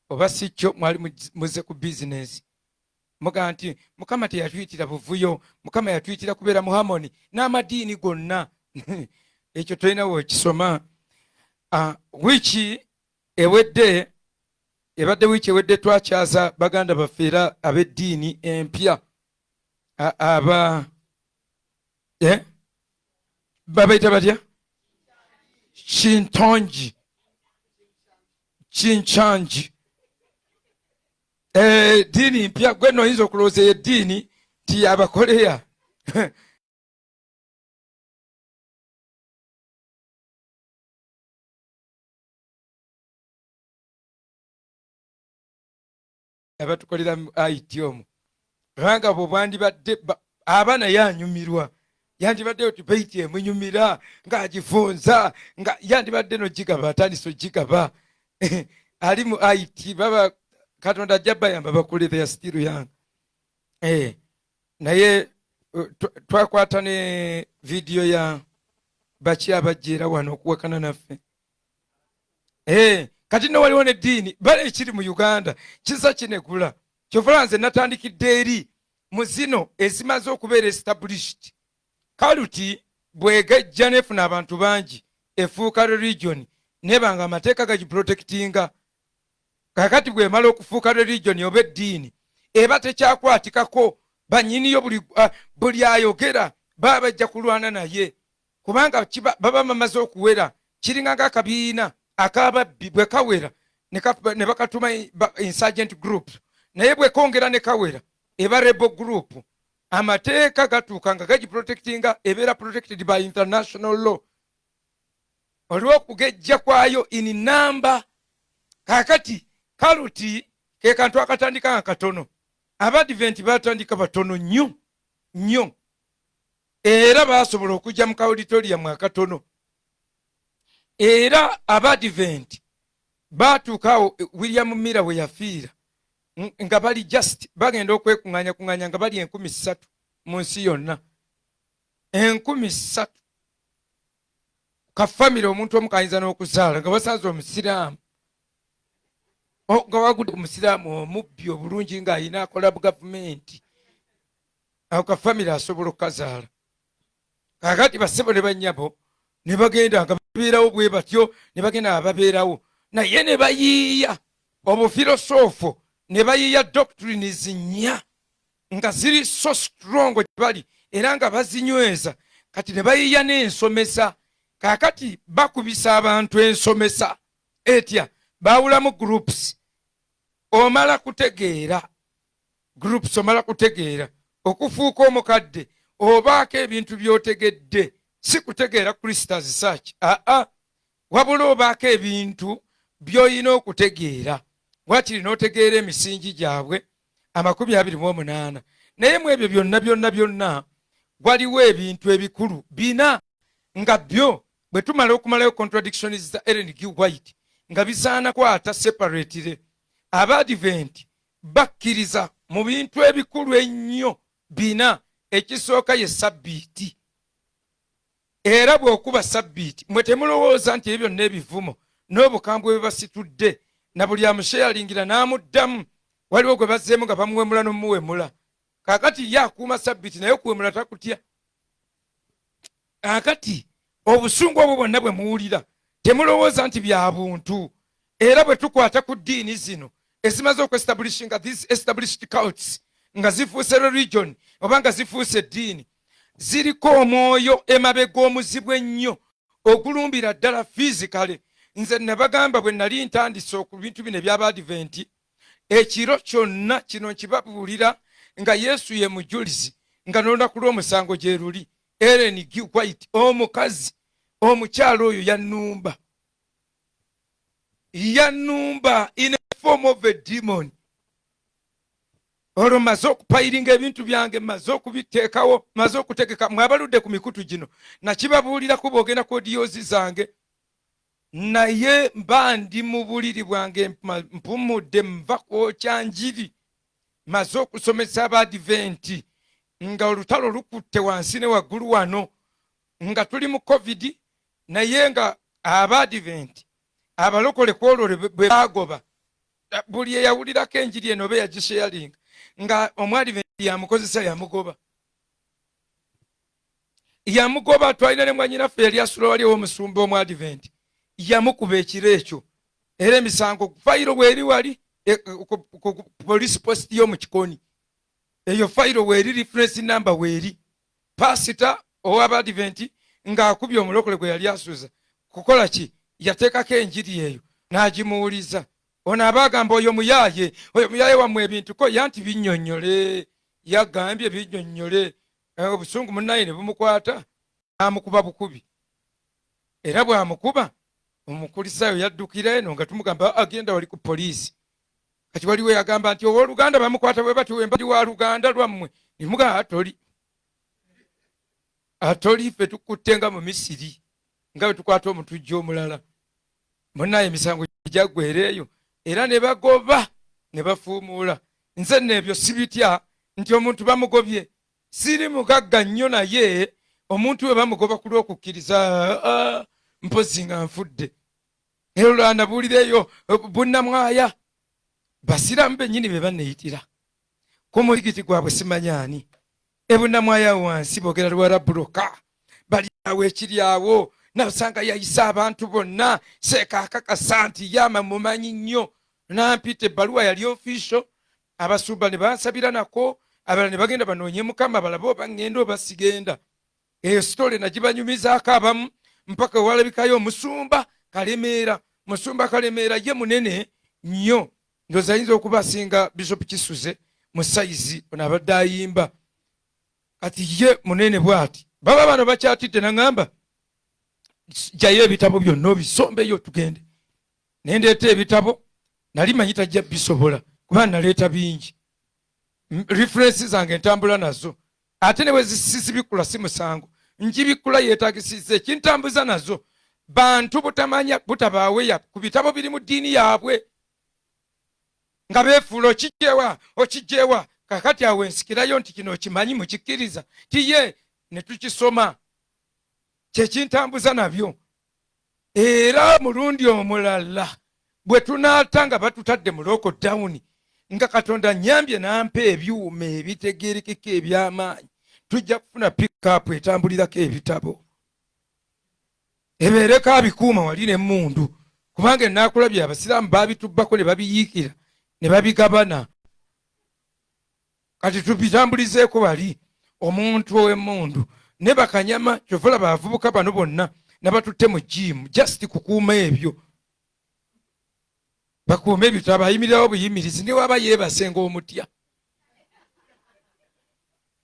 oba si kyo mwali muze ku bizinesi. Muga nti Mukama teyatuyitira buvuyo, Mukama yatuyitira kubeera mu harmony n'amadiini gonna. Ekyo tulina wekisoma. Wiiki ewedde, ebadde wiiki ewedde twakyaza baganda baffe era ab'eddiini empya babayita batya? Kinchanji. Ddiini mpya gwe nno oyinza okulowooza eddiini ti yabakoleya. abatukolera IT omwo kubanga bwandibadde abaana yanyumirwa yandibadde otibeyiti emunyumira ng'agifunza nga yandibadde nogigaba atandise ogigaba ali mu IT baba Katonda ajja bayamba bakule they are still young. Naye twakwata ne video ya baki abajjira wano okuwakana naffe. Kati no waliwo n'eddiini bale ekiri mu Uganda kisa kinegula kyovula nze natandikidde eri mu zino ezimaze okubeera established. Kaluti bwegejja nefuna abantu bangi efuuka religion nebanga amateeka gagiprotectinga. Kakati bwemala okufuuka religion oba eddiini eba tekyakwatikako banyiniyo buli ayogera baba bajja kulwana naye kubanga baba bamaze okuwera. Kiringa ng'akabiina akababbi bwe kawera ne bakatuma insurgent group, naye bwe kongera ne kawera eba rebel group. Amateeka gatuuka nga gagiprotectinga ebeera protected by international law olw'okugejja kwayo in number. Kakati Kaluti ke kantu akatandika nga katono. Abadiventi batandika batono nnyo era basobola okujja mu auditorium akatono. Era abadiventi batuukaawo William Miller we yafiira nga bali just bagenda okwekuŋŋanya nga bali 3,000 mu nsi yonna. 3,000 ka famire omuntu omu kayinza n'okuzaala nga basanze omusiraamu nga wagudde ku musiraamu omubbi obulungi ng'ayina akola gavumenti. Awo ka famire asobola okukazaala. Kakati bassebo ne bannyabo ne bagenda nga babeerawo bwe batyo ne bagenda ababeerawo naye ne bayiiya obufirosofo ne bayiiya doctrines nnya nga ziri so strong bali era nga bazinyweza. Kati ne bayiiya n'ensomesa. Kakati bakubisa abantu ensomesa etya bawulamu groups. Omala kutegeera okufuuka omukadde obaako ebintu by'otegedde si kutegeera Kristo as such. Wabula obaako ebintu by'olina okutegeera wakiri n'otegeera emisingi gyabwe 28. Naye mu ebyo byonna waliwo ebintu ebikulu bina nga byo bwe tumala okumalayo contradictions za Ellen G. White nga bisaana kwata separatire. Abadiventi bakkiriza mu bintu ebikulu ennyo bina. Ekisooka ye sabbiiti. Era bw'okuba sabbiiti mwe temulowooza nti ebyo n'ebivumo n'obukambwe bwe basitudde na buli amusheyalingira n'amuddamu waliwo gwe bazzeemu nga bamuwemula n'omuwemula. Kakati ye akuuma sabbiiti naye okuwemula takutya. Kakati obusungu obwo bwonna bwe muwulira temulowooza nti bya buntu. Era bwe tukwata ku ddiini zino ezimaze okweestablishinga these established cults nga zifuuse religion oba nga zifuuse eddiini ziriko omwoyo emabega omuzibu ennyo ogulumbira ddala physically. Nze ne bagamba bwe nali ntandise ku bintu bino eby'Abadiventi ekiro kyonna kino nkibabuulira nga Yesu ye mujulizi nga n'olunaku lw'omusango gye luli. Ellen G. White omukazi omukyalo oyo yannumba in a form of a demon. Olwo maze okupayiringa ebintu byange maze okubiteekawo maze okutegeka mwabaludde ku mikutu gino nakibabuulira ku boogenda ku odiozi zange naye mba ndi mu buliri bwange mpumudde nva kwokya njiri maze okusomesa Abadiventi nga olutalo lukutte wansi ne waggulu wano nga tuli mu COVID naye nga Abadiventi abalokole kwolole bwe bagoba buli eyawulirako enjiri eno oba yagisharinga nga omwadiventi yamukozesa yamugoba twalina ne mwanyinaffe yali asula wali omusumba omwadiventi yamukuba ekiro ekyo era emisango fayiro weeri wali ku police post y'omu Kikoni eyo fayiro weeri reference number weeri pasita ow'abadiventi ng'akubye omulokole gwe yali asuza kukola ki yateekako enjiri eyo n'agimuwuliza ono aba agamba oyo muyaaye wammwe ebintu ko yanti binnyonnyole yagambye binnyonnyole obusungu munnaye ne bumukwata amukuba bukubi era bw'amukuba omukulisaayo yaddukira eno nga tumugamba agenda wali ku poliisi kati waliwe yagamba nti owooluganda bamukwata bwe bati wembali wa luganda lwammwe nemugamba atoli ffe tukutte nga mu Misiri nga bwe tukwata omutujja omulala munnaye emisango gyaggwera eyo era ne bagoba ne bafuumuula nze n'ebyo sibitya nti omuntu bamugobye siri mugagga nnyo naye omuntu we bamugoba ku lw'okukkiriza mpozi nga nfudde ero lwanabuulireeyo bunnamwaya basiramu bennyini be banneeyitira ku muligiti gwabwe simanyaani ebunnamwaya wansi boogera lwarabuloka bali awo ekiryawo nasanga yayisa abantu bonna seeka akakasa nti yama mumanyi nnyo nampita ebbaluwa yali official abasumba ne bansabira nako abalala ne bagenda banoonye mukama balabe oba ngenda oba sigenda eyo sitole nagibanyumizaako abamu mpaka ewalabikayo omusumba Kalemeera ye munene nnyo ndoza ayinza okuba asinga Bishop Kisuze mu sayizi ono abadde ayimba kati ye munene bw'ati baba bano bakyatidde naŋŋamba jjayo ebitabo byonna obisombeyo tugende nendeeta ebitabo nali manyi tajja bisobola kuba naleeta bingi referensi zange entambula nazo ate ne bwe sizibikula si musango njibikula yeetagisiza ekintambuza nazo bantu butamanya butabaaweya ku bitabo biri mu ddiini yaabwe nga beefuula okijjewa kakati awo ensikirayo nti kino okimanyi mukikkiriza tiye ne tukisoma kyekintambuza nabyo era mulundi omulala bwe tunaata nga batutadde mu lockdown nga Katonda nyambye nampa ebyuma ebitegeerekeka eby'amaanyi tujja kufuna pick-up etambulirako ebitabo ebeereko abikuuma wali n'emmundu kubanga enaakulabye abasiraamu baabitubbako ne babiyiikira ne babigabana kati tubitambulizeeko bali omuntu ow'emmundu ne bakanyama kyovula bavubuka bano bonna nabatutte mu jimu just kukuuma ebyo bakuuma ebitabo ayimirirawo buyimirizi ne waba yeebasenga omutya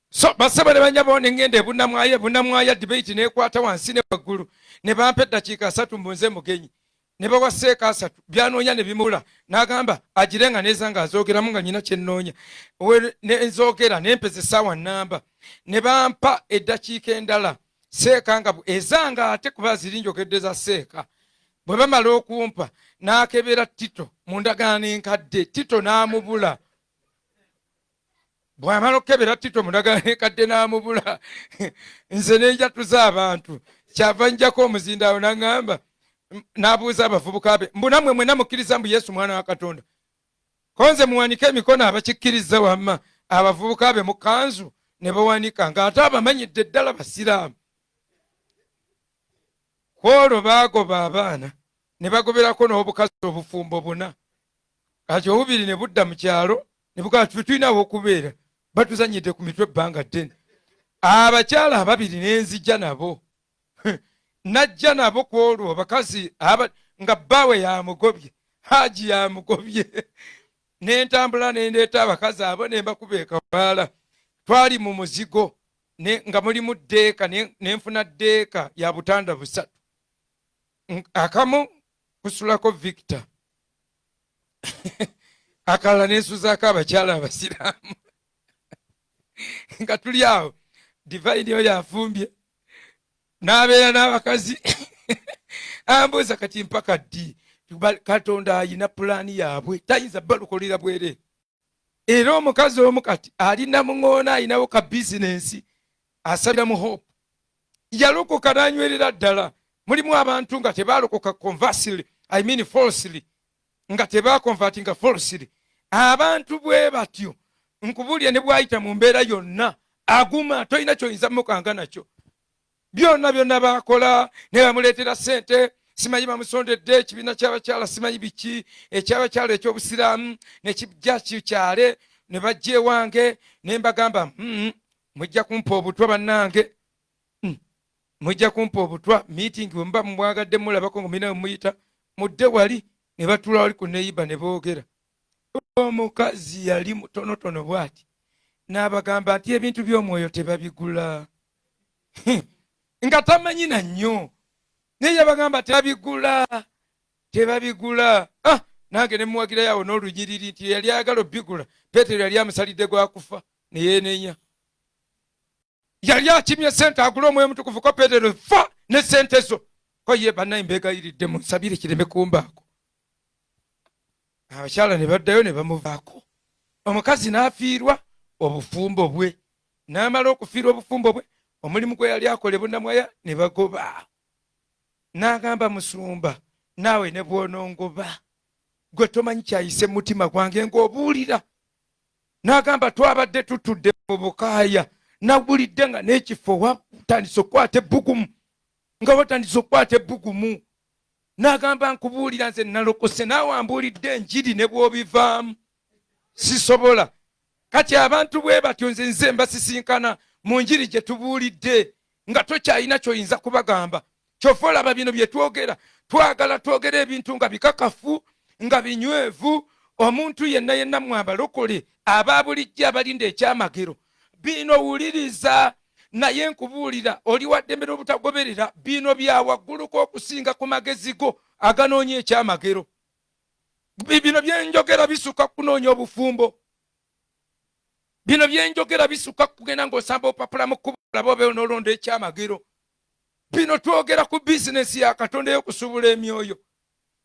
so basaba ne banyabo ne ngenda ebunnamwaya debate nekwata wansi ne waggulu ne bampa eddakiika 3 mbunze mugenyi ne bawaseeka 3 byanoonya ne bimula n'agamba agirenga nezanga azoogeramu nga nyina kyennoonya nenzogera nempeza essaawa nnamba ne bampa eddakiika endala seeka nga ezanga ate kuba ziri njogedde za seeka bwe bamala okumpa n'akebera Tito mu ndagaano enkadde Tito n'amubula bw'amala okukebera Tito mu ndagaano enkadde n'amubula nze nenjatuza abantu kyava njjako omuzindaawo n'aŋŋamba n'abuuza abavubuka be mbu nammwe mwena mukkiriza mbu Yesu mwana wa Katonda konze muwanike emikono abakikkiriza wamma abavubuka be mu kanzu ne bawanika ng'ate abamanyidde ddala basiraamu kwolwo baagoba abaana ne bagoberako n'obukazi obufumbo buna kati obubiri ne budda mu kyalo ne bugaa tulinawo okubeera batuzanyidde ku mitwe ebbanga ddene abakyala ababiri n'enzijja nabo najja nabo kwolwo abakazi nga bbaawe yamugobye haji yamugobye nentambula nendeeta abakazi abo nembakuba ekabaala twali mu muzigo nga mulimu ddeeka nenfuna ddeeka ya butanda 3 akamu kusulako Victor akalala nensuzaako abakyala abasiraamu nga tuli awo divine oyo afumbye n'abeera n'abakazi ambuuza kati mpaka ddi Katonda ayina pulaani yaabwe tayinza balukolera bwere era omukazi omu kati alina muŋoona ayinawo ka bizinensi asabira mu Hope yalokoka n'anywerera ddala mulimu abantu nga tebaalokoka conversely falsely nga tebakonvatinga falsely. Abantu bwe batyo nkubulya ne bwayita mu mbeera yonna aguma toyina kyoyinza mukanga nakyo. Byonna bakola ne bamuleetera sente, simanyi bamusondedde ekibiina ky'abakyala simanyi biki eky'abakyala eky'obusiraamu ne kijja kikyale ne bajja ewange ne mbagamba mujja kumpa obutwa bannange, mujja kumpa obutwa. Meeting bwe muba mumwagadde mulabako nga mulina muyita mudde wali ne batula wali ku neiba ne boogera. Omukazi yali mutonotono bw'ati n'abagamba nti ebintu by'omwoyo tebabigula. Nga tamanyi na nnyo naye yabagamba tebabigula. Nange ne muwagira yawo n'olunyiriri nti yali ayagala obbigula. Peetero yali amusalidde gwa kufa ne yeenenya. Yali akimye sente agula omwoyo mutukuvu ko Peetero fa ne sente zo ko ye bannaye mbeegayiridde munsabire kireme kumbaako. Abakyala ne baddayo ne bamuvaako. Omukazi n'afiirwa obufumbo bwe. N'amala okufiirwa obufumbo bwe omulimu gwe yali akole bunnamwaya ne bagoba. N'agamba Musumba, naawe ne bw'onongoba gwe tomanyi kyayise mu mutima gwange ng'obuulira. N'agamba twabadde tutudde mu bukaaya nawulidde nga n'ekifo watandise okukwata ebbugumu nga watandise okukwata ebbugumu. N'agamba nkubuulira nze nalokose naawe ambuulidde enjiri ne bw'obivaamu sisobola. Kati abantu bwe batyo nze mbasisinkana mu njiri gye tubuulidde nga tokyalina ky'oyinza kubagamba. Ky'ofa olaba bino bye twogera twagala twogera ebintu nga bikakafu nga binywevu. Omuntu yenna mu abalokole aba bulijjo abalinda ekyamagero bino wuliriza. Naye nkubuulira oli waddembe n'obutagoberera bino bya wagguluko okusinga ku magezi go aganoonya ekyamagero. Bino byenjogera bisuka kunoonya obufumbo. Bino byenjogera bisuka kugenda ng'osamba opapula mu kkubo olaba obeewo n'olonda ekyamagero. Bino twogera ku bizinesi ya Katonda ey'okusuubula emyoyo.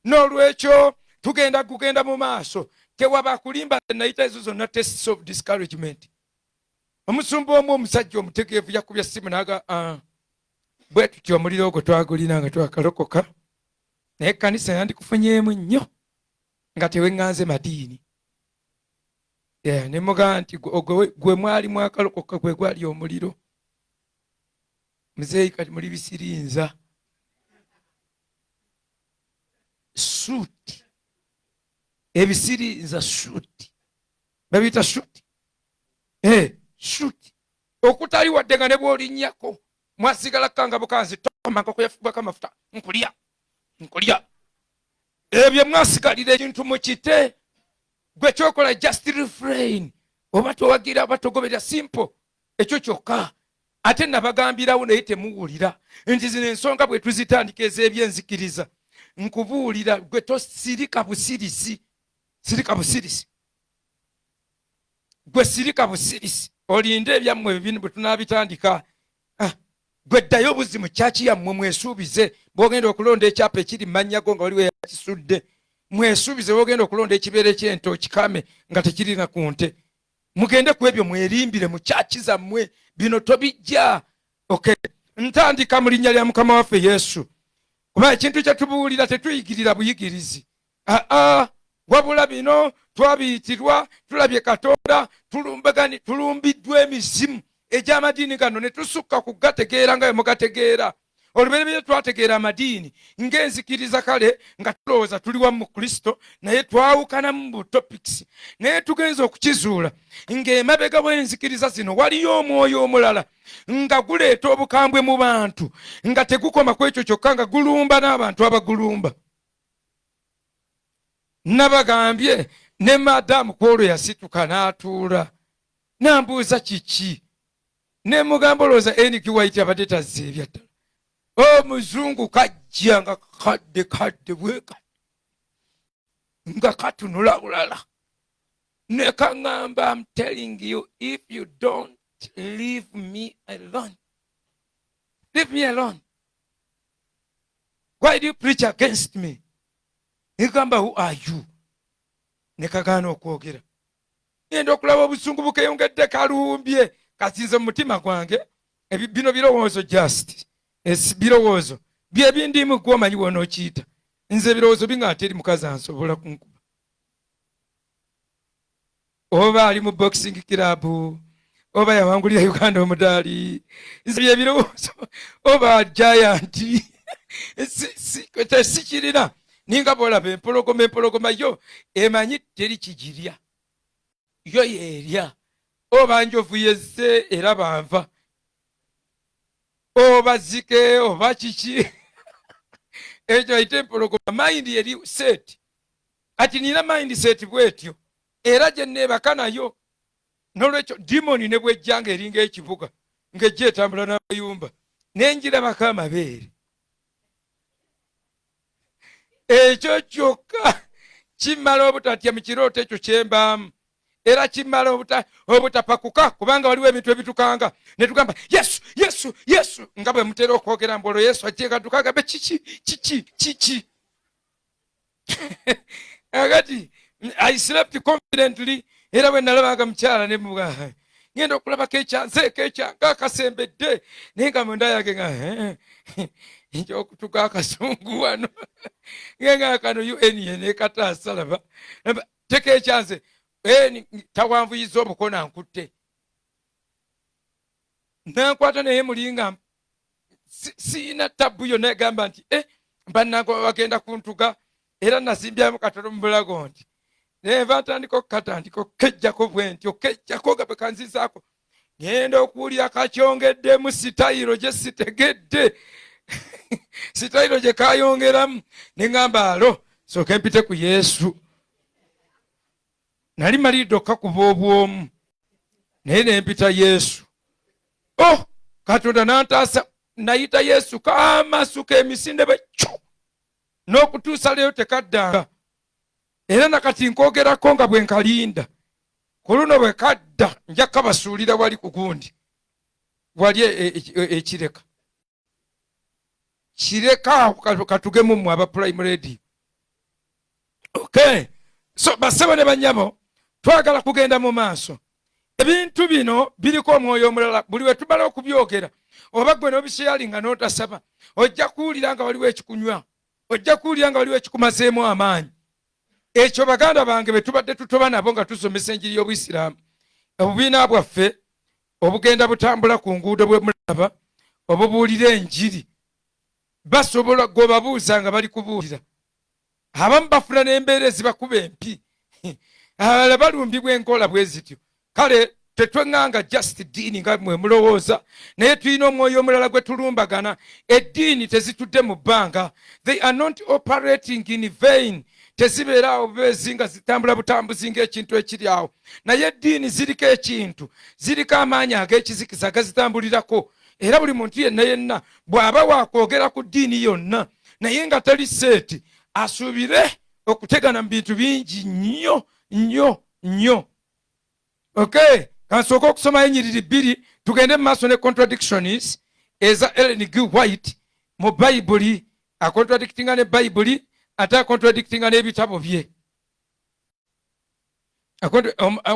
N'olwekyo tugenda mu maaso. Tewaba kulimba nayita ezo zonna tests of discouragement. Omusumba omu omusajja omutegeevu yakubya ssimu n'aga bwe tutyo omuliro ogwo twagulina nga twakalokoka naye ekkanisa yandikufunyeemu nnyo nga teweŋŋanze madiini. Ne mugamba nti gwe mwali mwakalokoka gwe gwali omuliro. Muzeeyi kati muli bisirinza. Suuti. Ebisirinza suuti. Babiyita suuti. Suuti. Okutali wadde nga ne bw'olinnyako mwasigala kanga bukanzi tomanga kuyafubako amafuta nkulya. Ebyo mwasigalira ekintu mukite. Gwe kyokola just refrain. Oba towagira oba togoberera simple. Ekyo kyokka. Ate nabagambirawo naye temuwulira. Nti zino ensonga bwe tuzitandika ez'ebyenzikiriza. Nkubuulira gwe tosirika busirisi. Sirika busirisi. Gwe sirika busirisi. Olinde ebyammwe bino bwe tunaabitandika. Gwe ddayo obuzimu kyaki yammwe mwesuubize bw'ogenda okulonda ekyapa ekiri mu mannya go nga waliwo yakisudde. Mwesuubize bw'ogenda okulonda ekibeere ky'ente okikame nga tekirina ku nte. Mugende ku ebyo mwerimbire mu kyaki zammwe bino tobijja. Ntandika mu linnya lya Mukama waffe Yesu. Kuba ekintu kye tubuulira tetuyigirira buyigirizi. Wabula bino twabiyitirwa tulabye Katonda tulumbiddwa emizimu egy'amadiini gano ne tusukka ku gategeera nga mugategeera. Olubereberye twategeera amadiini ng'enzikiriza kale nga tulowooza tuli wamu mu Kristo naye twawukanamu mu topics. Naye tugenza okukizuula ng'emabega w'enzikiriza zino waliyo omwoyo omulala nga guleeta obukambwe mu bantu nga tegukoma ku ekyo kyokka nga gulumba n'abantu abagulumba. Nabagambye ne madamu kwolwo yasituka n'atuula nambuuza kiki ne mugamba olowooza N.Q. White abadde tazza ebyaddala. Omuzungu kajja nga kadde bweka nga katunula bulala ne kaŋŋamba I'm telling you if you don't leave me alone. Leave me alone. Why do you preach against me? Negamba who are you? Ne kagaana okwogera. Ngenda okulaba obusungu bukeyongedde kalumbye kasinze mu mutima gwange. Bino birowoozo just. Birowoozo bye bindimu gwomanyi wonookiyita. Nze birowoozo bingaate eri mukazi ansobola kunkuba. oba ali mu boxing club, oba yawangulira Uganda omudaali, nze ebirowoozo, oba giant sikirina. Ninga bolaba empologoma yo emanyi teri kigirya, yo yerya. Oba njovu yezze era banva, oba zike oba kiki ekyo ayite empologoma. Mind eri set, ati nina mind set bwetyo era gye neebaka nayo. Nolwekyo dimoni ne bwejjanga eringa ekibuga ng'ejja etambula n'amayumba nenjirabako amabeere, ekyo kyokka kimala obutatya mu kirooto ekyo kyembaamu, era kimala obutapakuka, kubanga waliwo ebintu ebitukanga ne tugamba Yesu Yesu Yesu, nga bwe mutera okwogera mbu olwo Yesu ajjeka tukagambe kiki agati I slept confidently, era bwe nalabanga mukyala ne muga ngenda okulabako ekyanze akasembedde naye nga munda yange nga ekyokutuka akasungu wano ngenga kano UN nekataasa laba teka ekyanze tawanvuyiza obukona nkutte nankwata naye mulinga siina tabu yonna egamba nti bannange bagenda kuntuga, era nasimbyamu katono mu bulago nti neva ntandika okukatandika okukejjako bwentyo okukejjako nga bekanzizaako ngenda okuwulira kakyongeddemu sitayiro gye sitegedde sitayiro gye kayongeramu neŋŋamba alo sooke mpite ku Yesu. Nali malidde okkakuba obwomu naye nempita Yesu. Katonda nantaasa, nayita Yesu kaamasuka emisinde bwekyo n'okutuusa leero tekaddanga, era nakati nkoogerako nga bwe nkalinda. Ku luno bwe kadda nja kabasuulira wali ku gundi wali ekireka awo katugemu mmwe aba Prime Radio. Okay, so basebo ne banyabo, twagala kugenda mu maaso. Ebintu bino biriko omwoyo omulala, buli we tumala okubyogera oba gwe n'obisharinga n'otasaba ojja kuwulira nga waliwo ekikunywa, ojja kuwulira nga waliwo ekikumazeemu amaanyi. Ekyo baganda bange be tubadde tutoba nabo nga tusomesa enjiri y'Obuyisiraamu, obubiina bwaffe obugenda butambula ku nguudo bwe mulaba obubuulira enjiri, basobola gwebabuuza nga bali kubuulira. Abamu bafuna n'embeera ezibakuba empi, abalala balumbibwa enkola bwe zityo. Kale tetweŋŋanga just ddiini nga mwe mulowooza, naye tulina omwoyo omulala gwe tulumbagana. Eddiini tezitudde mu bbanga, they are not operating in vain. Tezibeeraawo bubeezi nga zitambula butambuzi ng'ekintu ekiri awo, naye eddiini ziriko ekintu, ziriko amaanyi ag'ekizikiza agazitambulirako. Era buli muntu yenna bw'aba waakwogera ku ddiini yonna naye nga tali seeti, asuubire okutegana mu bintu bingi nnyo. Okay, kansooka okusomayo ennyiriri bbiri tugende mu maaso ne contradictions eza Ellen G. White mu Bayibuli, akontradictinga ne Bayibuli ate akontradictinga n'ebitabo bye.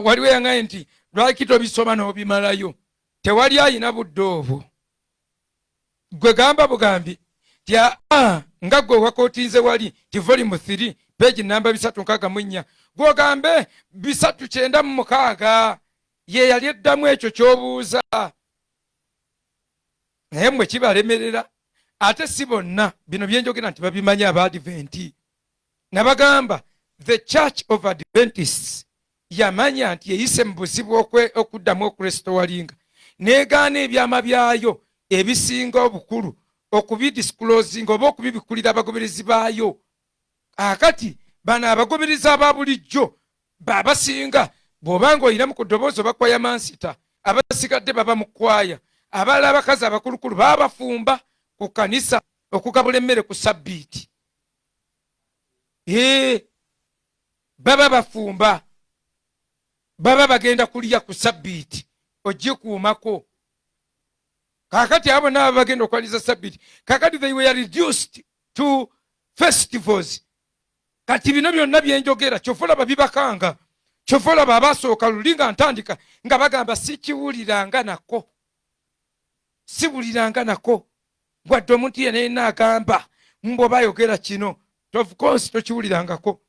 Waliwo yaŋŋaye nti lwaki tobisoma n'obimalayo? Tewali ayina budde obwo. Gwe gamba bugambi ti nga gwe wakootinze wali ti volume 3 page namba 364 gwogambe 396 ye yali eddamu ekyo ky'obuuza, naye mmwe kibalemerera. Ate si bonna bino byenjogera nti babimanyi Abadventi. Nabagamba the Church of Adventists yamanya nti yeyise mu buzibu okuddamu okurestowalinga, negaana ebyama byayo ebisinga obukulu okubidisclosing oba okubibikulira abagoberezi baayo. Akati bano abagoberezi aba bulijjo babasinga, bw'obanga oyina ku ddoboozi oba kwaya mansita, abasigadde baba mu kwaya, abalala abakazi abakulukulu babafumba ku kanisa okugabula emmere ku Sabbiiti. Baba bafumba, baba bagenda kulya ku Sabbiiti, ogikuumako. Kakati abo nabo bagenda okwaliza Sabbiiti. Kakati they were reduced to festivals. Kati bino byonna byenjogera kyofola babibakanga, kyofola babasooka lulinga ntandika nga bagamba sikiwuliranga nako, siwuliranga nako. Wadde omuntu yenna agamba mbo bayogera kino, of course tokiwulirangako.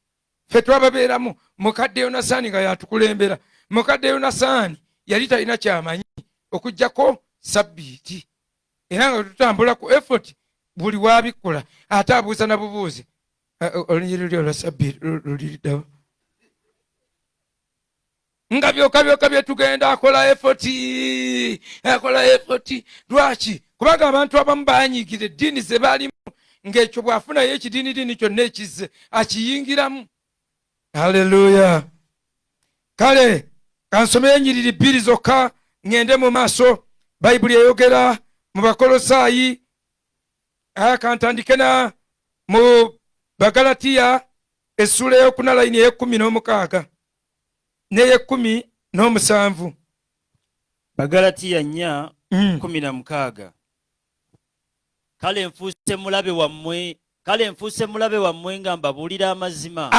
Ffe twababeeramu, mukadde Yonasaani nga yatukulembera, mukadde Yonasaani yali talina kyamanyi okujjako sabbiiti, era nga tutambula ku effort buli wabikola, ate abuuza na bubuuzi, olunyiri luli olwa sabbiiti luliriddawo, nga byokka byetugenda akola effort. Lwaki? Kubanga abantu abamu banyiigira eddiini ze baalimu, ng'ekyo bw'afunayo ekidiinidiini kyonna ekizze akiyingiramu. Haleluya! Kale kansomeyo ennyiriri 2 zokka ngende mu maaso. Bayibuli eyogera mu Bakolosaayi, kantandike na mu Bagalatiya essula ey'okuna layini ey'e16 n'ey'17. Bagalatiya 4:16. Kale nfuuse mulabe wammwe nga mbabuulira amazima.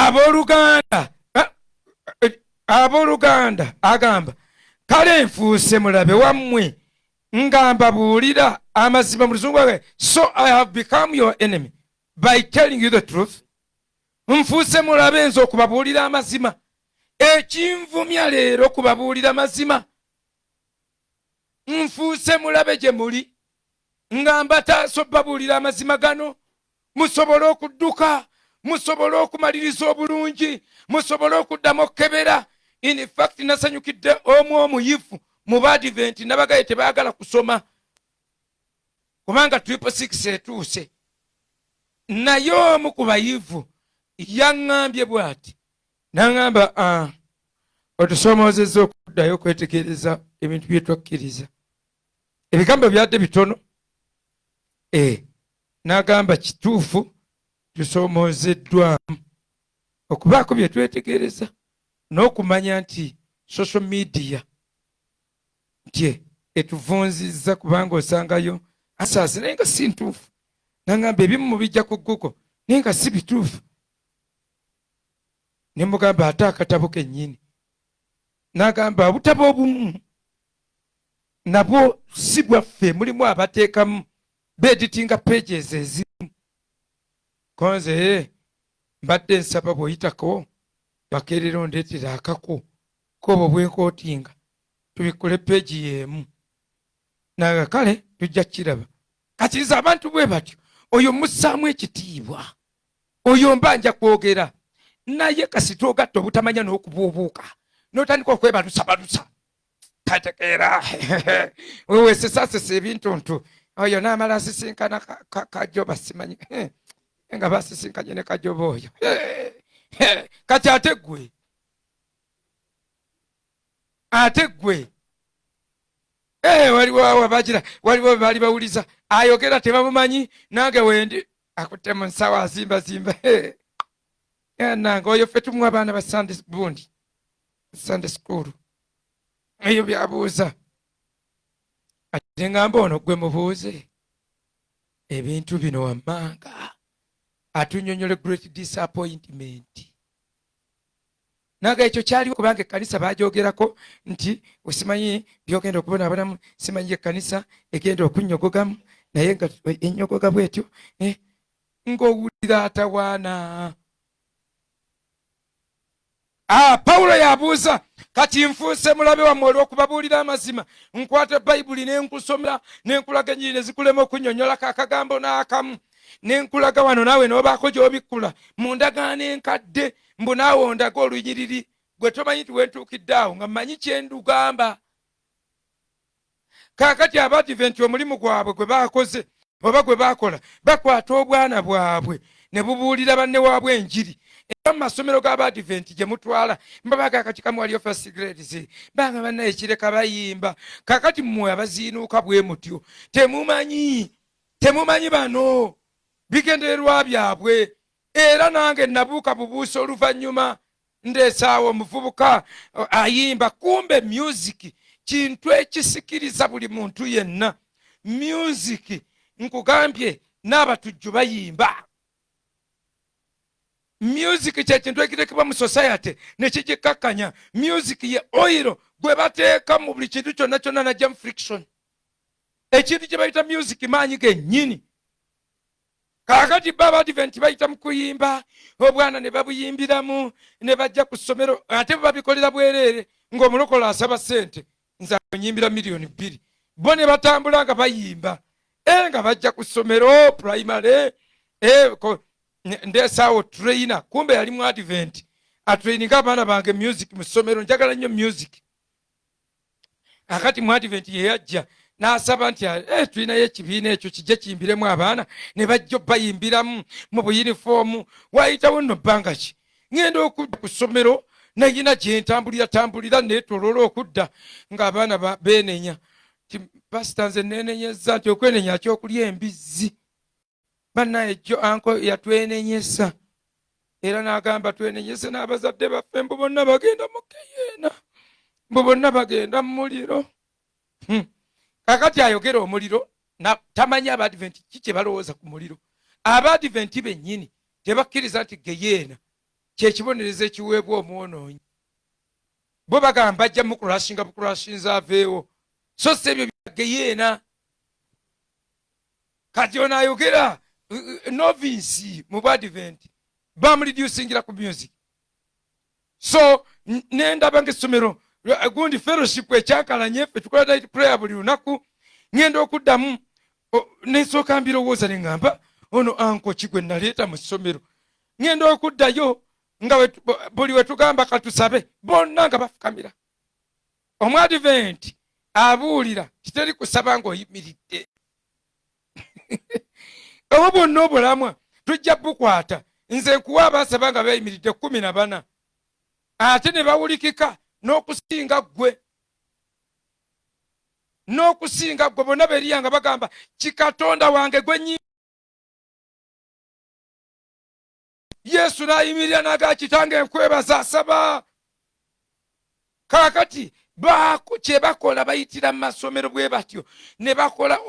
Abooluganda agamba, kale nfuuse mulabe wammwe nga mbabuulira amazima. Mu Luzungu agamba, so I have become your enemy by telling you the truth. Nfuuse mulabe nze okubabuulira amazima. Ekinvumya leero kubabuulira mazima. Nfuuse mulabe gye muli nga mbataasa obbabuulira amazima gano, musobole okudduka, musobole okumaliriza obulungi, musobole okuddamu okukebera. In fact nasanyukidde omu omuyivu mu Badiventi nabagaye tebaagala kusoma kubanga 666 etuuse, naye omu ku bayivu yaŋŋambye bw'ati, naŋŋamba otusomoozezza okuddayo okwetegereza ebintu bye twakkiriza. Ebigambo byadde bitono, n'agamba kituufu tusomoozeddwamu okubaako bye twetegereza n'okumanya nti social media nti etuvunzizza kubanga osangayo asaasi naye nga si ntuufu. N'agamba ebimu mubijja ku Google naye nga si bituufu. Ne mugamba ate akatabo kennyini, n'agamba obutabo obumu nabwo si bwaffe, mulimu abateekamu beeditinga pages ezimu. Konze mbadde nsaba bw'oyitako bakeerera ondeetera akako kobo bwenkootinga tubikole peegi y'emu. Naga kale tujja kiraba. Kakiriza abantu bwe batyo, oyo mussaamu ekitiibwa, oyo mbanja kwogera naye kasita ogatta obutamanya n'okubuubuuka n'otandika okwebalusabalusa kategeera weweesesasesa ebintuntu. Oyo n'amala asisinkana Kajoba, simanyi nga basisinkanye ne Kajoba oyo. Kati ate ggwe waliwo baali bawuliza ayogera tebamumanyi, nange wendi akutte mu nsawo azimbazimba. Nange oyo ffe tumuwa abaana ba Sunday school eyo byabuuza. Ate ngamba ono gwe mubuuze ebintu bino wammanga atunyonyola great disappointment. Naga ekyo kyaliwo kubanga ekkanisa baajogerako nti osimanyi byogenda okubonabonamu, simanyi ekkanisa egenda okunnyogogamu, naye nga ennyogoga bwetyo ng'owulira atawaana. Pawulo yabuuza, kati nfuuse mulabe wammwe olw'okubabuulira amazima, nkwata Bayibuli n'enkusomera n'enkulaga ennyiri ne zikulema okunnyonnyolako akagambo n'akamu, n'enkulaga wano naawe n'obaako gy'obikkula mu ndagaano enkadde, mbu naawe ondaga olunyiriri gwe tomanyi nti wentuukidde awo nga mmanyi kye ndugamba. Kaakati Abadiventi omulimu gwabwe gwe baakoze oba gwe baakola, bakwata obwana bwabwe ne bubuulira banne waabwe enjiri. Era mu masomero g'Abadiventi gye mutwala mbabaga kati kamu waliyo first grades banga bannaye kireka bayimba. Kaakati mmwe abaziinuuka bwe mutyo temumanyi bano bigendererwa byabwe. Era nange nabuuka bubuusa oluvannyuma ndeesaawo omuvubuka ayimba. Kumbe music kintu ekisikiriza buli muntu yenna. Music nkugambye n'abatujju bayimba. Music kye kintu ekirekebwa mu society ne kigikakkanya. Music ye oil gwe bateeka mu buli kintu kyonna kyonna na jam friction. Ekintu kye bayita music maanyi gennyini. Kaakati Abadiventi bayita mu kuyimba, obwana ne babuyimbiramu ne bajja ku ssomero ate babikolera bwereere. ng'omulokole asaba ssente nze anyimbira miliyoni 2 bo ne batambula nga bayimba nga bajja ku ssomero primary ndeesaawo trainer kumbe yali mu advent atraininga abaana bange music mu ssomero njagala nnyo music akati mu advent ye yajja n'asaba nti tulinayo ekibiina ekyo kijje kiyimbiremu abaana ne bajja bayimbiramu mu buyinifoomu wayitawo nno bbanga ki ŋŋenda okudda ku ssomero nayina gye ntambulira neetoloola okudda ng'abaana beenenya ti pasita nze neenenyezza nti okwenenya kyokulya embizzi bannaye jjo anko yatwenenyesa era n'agamba twenenyese n'abazadde baffe mbu bonna bagenda mu keyeena mbu bonna bagenda mu muliro kakati ayogera omuliro tamanyi abadiventi kikye balowooza ku muliro abadiventi bennyini tebakkiriza nti geyeena kyekibonerezo ekiweebwa omwonoonyi bo bagamba ajja mukulashinga bukulashinza aveewo so si ebyo bya geyeena kati ono ayogera novinsi mu badiventi bamulidyusingira ku music so nendaba ng'essomero gundi fellowship ekyankalanye ffe tukola night prayer buli lunaku ŋŋenda okuddamu nesooka mbirowooza ne ŋŋamba ono anko kigwe naleeta mu ssomero ŋŋenda okuddayo nga buli we tugamba katusabe bonna nga bafukamira omwadiventi abuulira kiteri kusaba ng'oyimiridde obo bwonna obulamwa tujja bukwata nze nkuwa abasaba nga beeyimiridde 14 ate ne bawulikika n'okusinga ggwe bonna beriya nga bagamba kikatonda wange gwe yesu n'ayimirira n'agaa kitange nkwebaza asaba kaakati kye bakola bayitira mu masomero bwe batyo ne bakola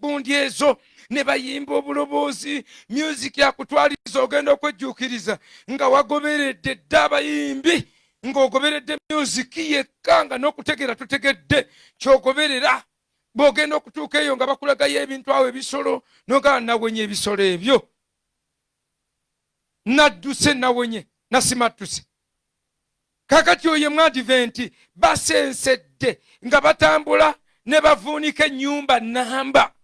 gundi ezo ne bayimba obuloboozi music yakutwaliriza ogenda okwejjuukiriza nga wagoberedde dde abayimbi ng'ogoberedde music yekka nga n'okutegeera totegedde kyogoberera bw'ogenda okutuuka eyo nga bakulagayo ebintu awo ebisolo n'ogala nawonye ebisolo ebyo nadduse nawonye nasimattuse kakati oyo mwadiventi basensedde nga batambula ne bavuunika ennyumba namba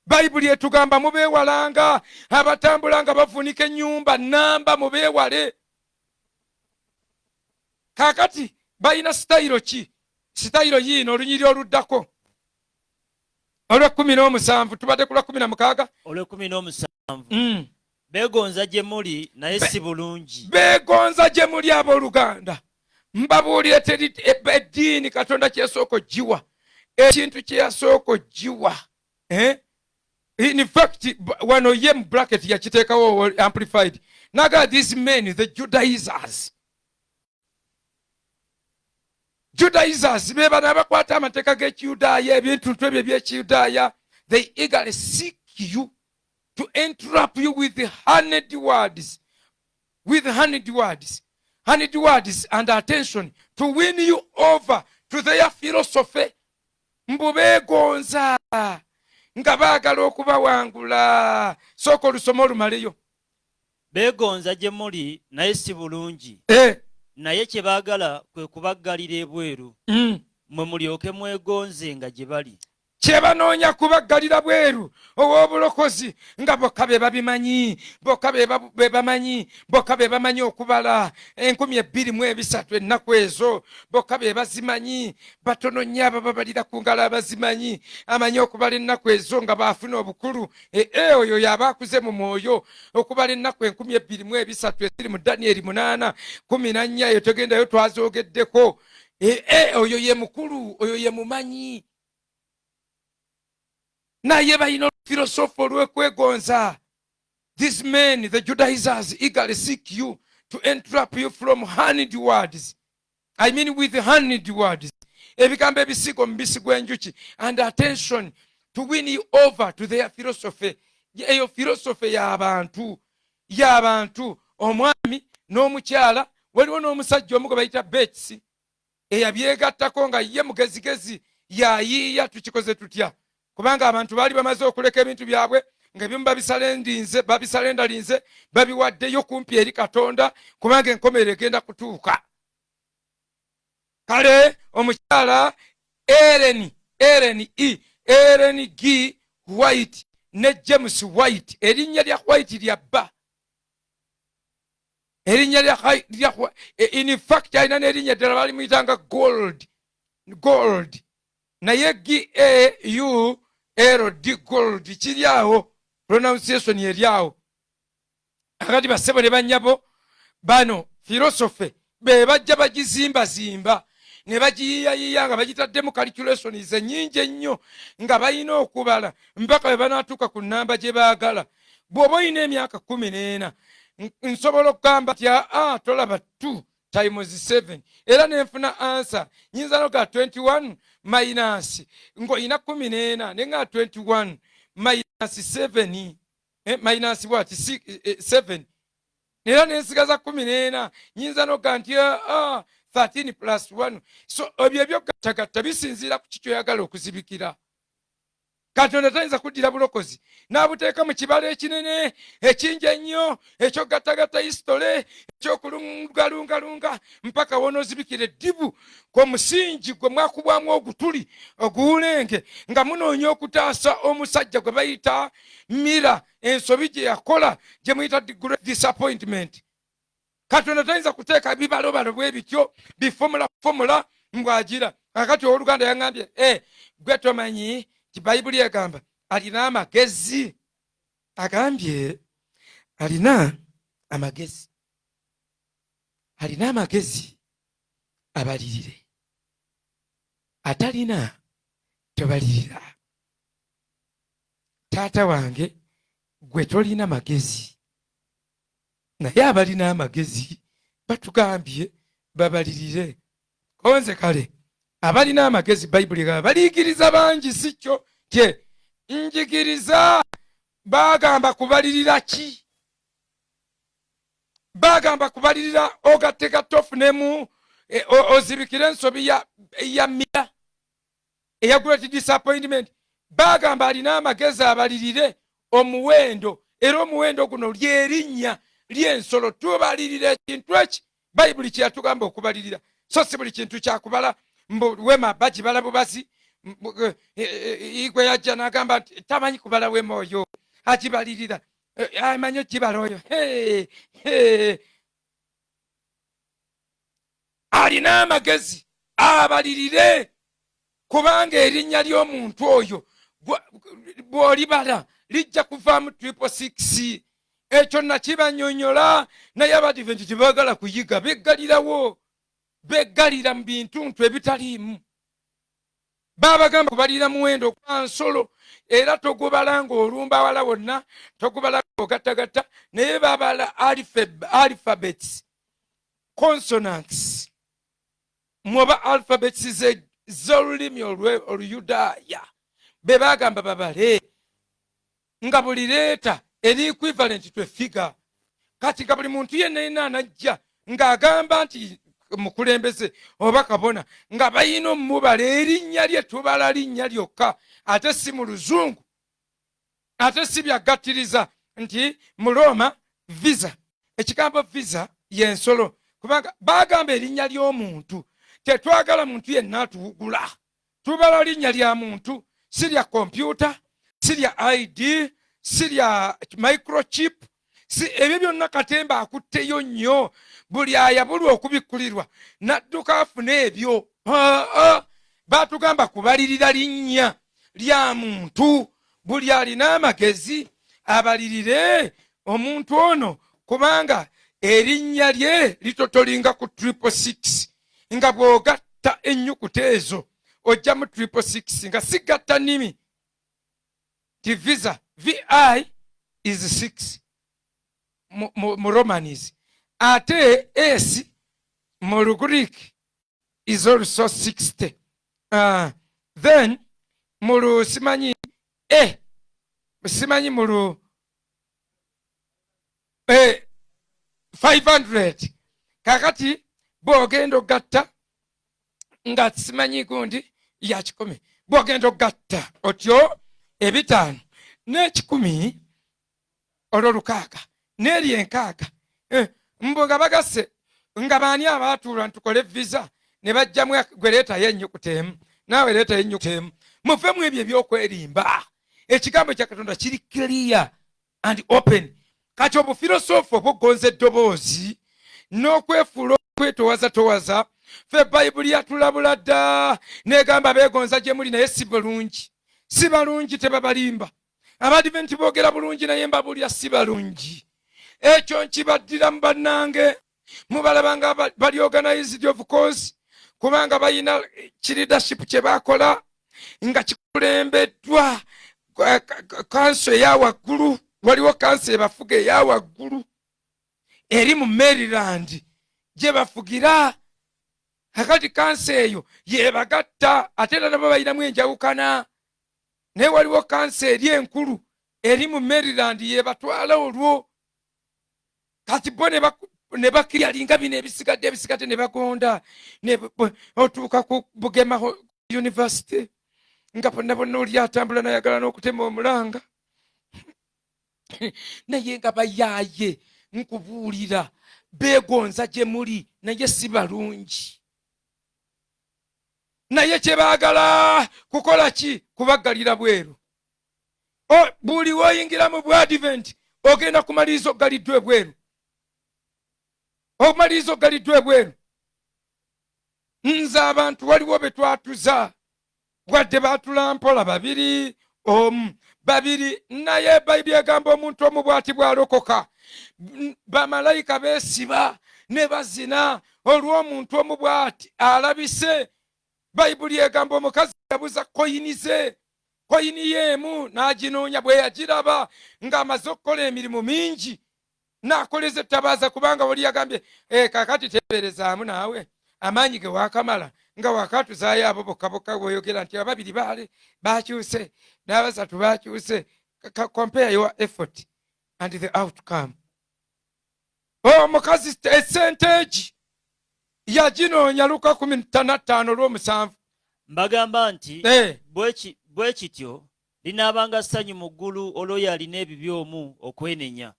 bayibuli etugamba mubeewalanga abatambula nga bavuunika ennyumba namba mubeewale kakati bayina sitayiro ki sitayiro yiino olunyiri oluddako olw'17 tubadde ku lwa16 olw'17 beegonza gye muli naye si bulungi beegonza gye muli abooluganda mbabuulire teri eddiini katonda kyesooka oggiwa ekintu kye yasooka oggiwa in fact wano ye mu bracket yakiteekawo amplified naga these men the Judaizers be bana bakwata amateeka g'ekiyudaaya ebintuntu ebyo eby'ekiyudaaya they eagerly seek you to entrap you with honeyed words and attention to win you over to their philosophy mbu beegonza nga baagala okubawangula sooka olusoma olumaleyo beegonza gye muli naye si bulungi naye kye baagala kwe kubaggalira ebweru mwe mulyoke mwegonze nga gye bali kye banoonya kubaggalira bweru ow'obulokozi nga bokka be babimanyi bokka be bamanyi bokka be bamanyi okubala 23 ennaku ezo bokka be bazimanyi batono nnyo abo babalira ku ngalo abazimanyi amanyi okubala ennaku ezo nga baafuna obukulu oyo yabaakuze mu mwoyo okubala ennaku 23 eziri mu Danieri 8:14 eyo togendayo twazoogeddeko oyo ye mukulu oyo ye mumanyi naye balina olufilosofu olw'okwegonza these men the Judaizers eagerly seek you to entrap you from honeyed words with honeyed words ebigambo ebisigo mubisi gw'enjuki and attention to win you over to their philosophy eyo philosophy y'abantu omwami n'omukyala waliwo n'omusajja omu gwe bayita Betsi eyabyegattako nga ye mugezigezi yayiiya tukikoze tutya kubanga abantu baali bamaze okuleka ebintu byabwe ng'ebimu babisalendalinze babiwaddeyo kumpi eri Katonda kubanga enkomerero egenda kutuuka kale omukyala Ellen G. White ne James White, erinnya lya White lya bba, erinnya lya in fact alina n'erinnya ddala balimuyitanga gold naye GAULD gold kiri awo, pronunciation eri awo. Akati basebo ne bannyabo bano philosophy be bajja bagizimbazimba ne bagiyiyayiya nga bagitaddemu calculations ennyingi ennyo nga balina okubala mpaka bwe banaatuuka ku nnamba gye baagala. bw'oba olina emyaka 14 nsobola okugamba ti tolaba 2 times 7 era nenfuna answer nyinza noga 21 minus ng'olina 14 ne nga 21 minus 7 minus what 7 era nensigaza 14 nyinza noga nti 13 plus 1. So ebyo by'ogattagatta bisinziira ku kikyoyagala okuzibikira. Katonda tayinza kuddira bulokozi n'abuteeka mu kibalo ekinene ekingi ennyo ekyogattagatta hisitole ekyokulungalungalunga mpaka wonoozibikira eddibu kw'omusingi gwe mwakubwamu ogutuli oguwulenge nga munoonya okutaasa omusajja gwe bayita Mira ensobi gye yakola gye muyita great disappointment. Katonda tayinza kuteeka bibalobalo bwe bityo bifomula mbwagira. Kakati owooluganda yaŋŋambye gwe tomanyi Bayibuli egamba alina amagezi, agambye alina amagezi abalirire, atalina tobalirira. Taata wange gwe tolina magezi, naye abalina amagezi batugambye babalirire. Konze kale abalina amagezi Bayibuli egamba baliigiriza bangi, si kyo tye njigiriza. Bagamba kubalirira ki? Bagamba kubalirira ogattega ofunemu ozibikire ensobi ya Mira eya great disappointment. Bagamba alina amagezi abalirire omuwendo, era omuwendo guno lyerinnya ly'ensolo. Tubalirira ekintu eki Bayibuli kye yatugamba okubalirira, so si buli kintu kyakubala. Wema bagibala bubazi, igwe yajja n'agamba nti tamanyi kubala wema oyo agibalirira, amanyi okibala oyo. Alina amagezi abalirire, kubanga erinnya ly'omuntu oyo bw'olibala lijja kuvaamu 666. Ekyo nakibanyonyola, naye Abadiventi tebaagala kuyiga, beggalirawo. Beggalira mu bintu ebitaliimu. Babagamba kubalira muwendo gwa nsolo, era togubala ng'olumba wala wonna, togubala ng'ogattagatta, naye babala alphabets, consonants, mwoba alphabets z'olulimi Oluyudaaya be bagamba babale nga buli leeta eri equivalent to a figure. Kati nga buli muntu yenna anajja ng'agamba nti mukulembeze oba kabona nga bayina omubala erinnya lye tubala linnya lyokka, ate si mu Luzungu, ate si byagattiriza nti mu Roma visa. Ekigambo visa y'ensolo, kubanga bagamba erinnya ly'omuntu. Tetwagala muntu yenna atuwugula, tubala linnya lya muntu, si lya kompyuta, si lya ID, si lya microchip. Ebyo byonna Katemba akutteyo nnyo, buli ayabulwa okubikkulirwa n'adduka afuna ebyo. Batugamba kubalirira linnya lya muntu. Buli alina amagezi abalirire omuntu ono, kubanga erinnya lye litotolinga ku 666, nga bw'ogatta ennyukuta ezo ojja mu 666 nga sigatta nnimi. Ti visa VI is 6 mu Romanis, ate S mu Greek is also 60. Then mu simanyi simanyi mu 500. Kakati bw'ogenda ogatta nga simanyi gundi ya 10, bw'ogenda ogatta otyo 5 n'ekikumi olwo 6 n'eri 6, mbo nga bagasse nga baani abaatuula ntukole visa ne bajjamu gwe leetayo ennyukuta emu naawe leetayo ennyukuta emu muvemu ebyo ebyokwerimba. Ekigambo kya Katonda kiri clear and open. Kati obufilosofu obuggonza eddoboozi n'okwefuula okwetowaza ffe bayibuli yatulabula dda negamba beegonza gye muli naye si bulungi. Si balungi tebabalimba. Abadiventi boogera bulungi naye mbabulya si balungi. Ekyo nkibaddira mu bannange mubalaba nga bali organized of course kubanga balina leadership kye bakola nga kikulembeddwa kanso eyawaggulu. Waliwo kanso ebafuga eyawaggulu eri mu Maryland gye bafugira. Kakati kanso eyo yebagatta ate era nabo balinamu enjawukana. Naye waliwo kanso eri enkulu eri mu Maryland yebatwala olwo. Kati bo ne bakiryalinga bino ebisigadde ne bagonda otuuka ku Bugema University nga bonna oli atambula nayagala n'okutema omulanga. Naye nga bayaaye nkubuulira beegonza gye muli naye si balungi. Naye kye baagala kukola ki? Kubaggalira bweru. Buli woyingira mu Bwadiventi ogenda kumaliriza oggaliddwa ebweru. Omaliriza oggaliddwa ebweru. Nze abantu waliwo be twatuza wadde baatulampola babiri babiri naye Bayibuli egamba omuntu omu bw'ati bw'alokoka. Bamalayika beesiba ne bazina olw'omuntu omu bw'ati alabise. Bayibuli egamba omukazi yabuza koyini yeemu n'aginoonya bwe yagiraba ng'amaze okukola emirimu mingi n'akoleza ettabaaza kubanga wali yagambye kakati teberezaamu naawe amaanyi ge waakamala nga waakatuzaayo abo bokka bw'oyogera nti ababiri bakyuse n'abasatu bakyuse. Compare your effort and the outcome. Omukazi esenteegi yaginoonya Luka 15:7. Mbagamba nti bwe kityo linaabanga ssanyu mu ggulu olwo yalina ebibyomu okwenenya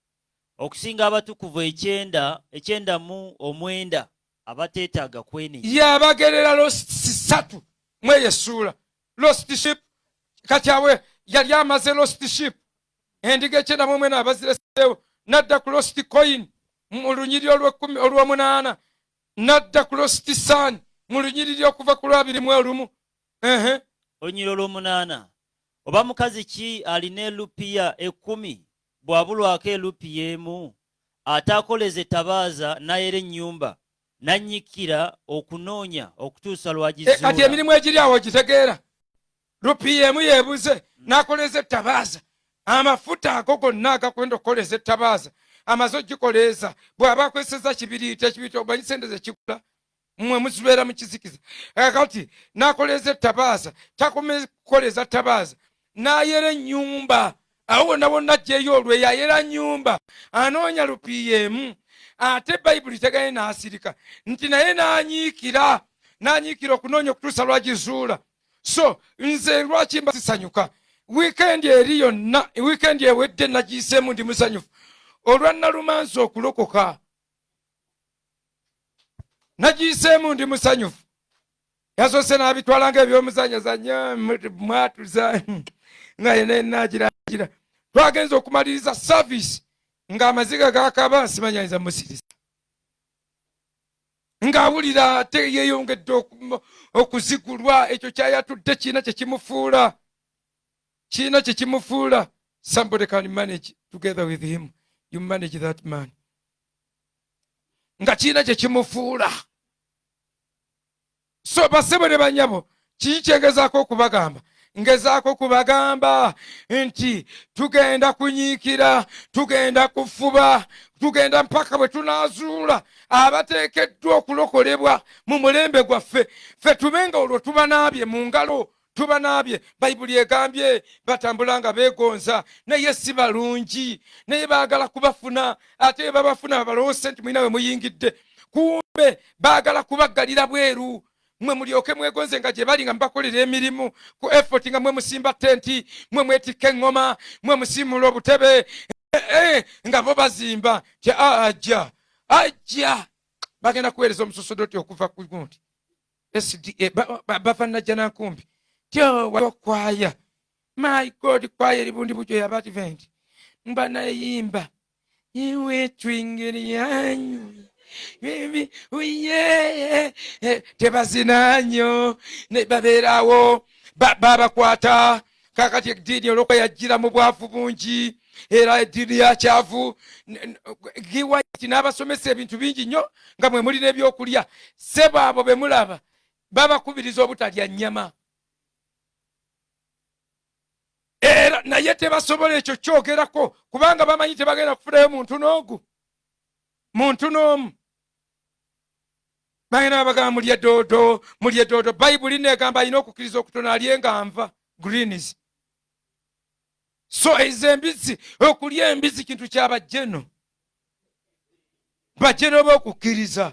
okusinga abatukuvu 9:9 abateetaaga kwenenya. Yabagerera lost 3 mweyo essuula. Lost sheep kati awe yali amaze lost sheep endiga 9 abazireseewo nadda ku lost coin mu lunyiriri olw'omunaana nadda ku lost sun mu lunyiriri okuva ku 21. Olunyiriri olw'omunaana. Oba mukazi ki alina elupiya 10 bw'abulwako elupiya emu ate akoleza ettabaaza n'ayera ennyumba n'annyikira okunoonya okutuusa lwagizuula. Kati emirimu egiri awo gitegeera. Lupiya emu yeebuze n'akoleza ettabaaza. Amafuta ago gonna agakwenda okukoleza ettabaaza amaze ogikoleeza bw'aba akweseza kibiriita omanyi sente ze kigula mmwe muzibeera mu kizikiza. Kati n'akoleza ettabaaza takome kukoleza ttabaaza n'ayera ennyumba. Awo wonna bonna ajjeeyo olwo yayera nnyumba anoonya lupiya emu. Ate Bayibuli tegaye n'asirika nti naye n'anyiikira okunoonya okutuusa lwagizuula. So nze lwaki mba sisanyuka? Wiikendi eri yonna, wiikendi ewedde nagiyiseemu ndi musanyufu olwa Nalumansi okulokoka. Nagiyiseemu ndi musanyufu. Yasoose n'abitwalanga ebyomuzanyazanya mwatuza nga yena naagirangira. Twagenze okumaliriza service ng'amaziga gakaba simanyanyiza musiriza. Ng'awulira ate yeeyongedde okuzigulwa. Ekyo kyayatudde kiina kye kimufuula. Somebody can manage together with him. You manage that man. Nga kiina kye kimufuula. So basebo ne banyabo kiki kyengezaako okubagamba? Ngezaako kubagamba nti tugenda kunyiikira, tugenda kufuba, tugenda mpaka bwe tunaazuula abateekeddwa okulokolebwa mu mulembe gwaffe. Ffe tubenga olwo tubanaabye mu ngalo, tubanaabye. Bayibuli egambye batambula nga beegonza naye si balungi, naye baagala kubafuna. Ate babafuna balowose nti mwina we muyingidde, kumbe baagala kubaggalira bweru. Mwe mulyoke mwegonze nga gye bali nga mbakolera emirimu ku effort nga mwe musimba tenti, mwe mwetikka eŋŋoma, mwe musiimula obutebe nga bo bazimba nti ajja bagenda kuweereza omusosodoti okuva ku gundi. SDA bafanajja nankumbi tyo wakwaya my god kwaya libundi bujo ya Advent mba nayimba iwe twingeri yanyu bibi uye tebazinanyo ne baberawo babakwata kakati eddiini olwokuba yajjira mu bwavu bungi era eddiini ya kyavu giwaiti n'abasomesa ebintu bingi nnyo nga mwe mulina ebyokulya sebo abo be mulaba babakubiriza obutalya nnyama era naye tebasobola ekyo kyogerako kubanga bamanyi tebagenda kufunayo muntu n'omu bagenda babagamba mulye doodo bayibuli negamba alina okukkiriza okutono alyenga nva greens so ezo embizzi okulya embizzi kintu kyabajjeno bajjeno b'okukkiriza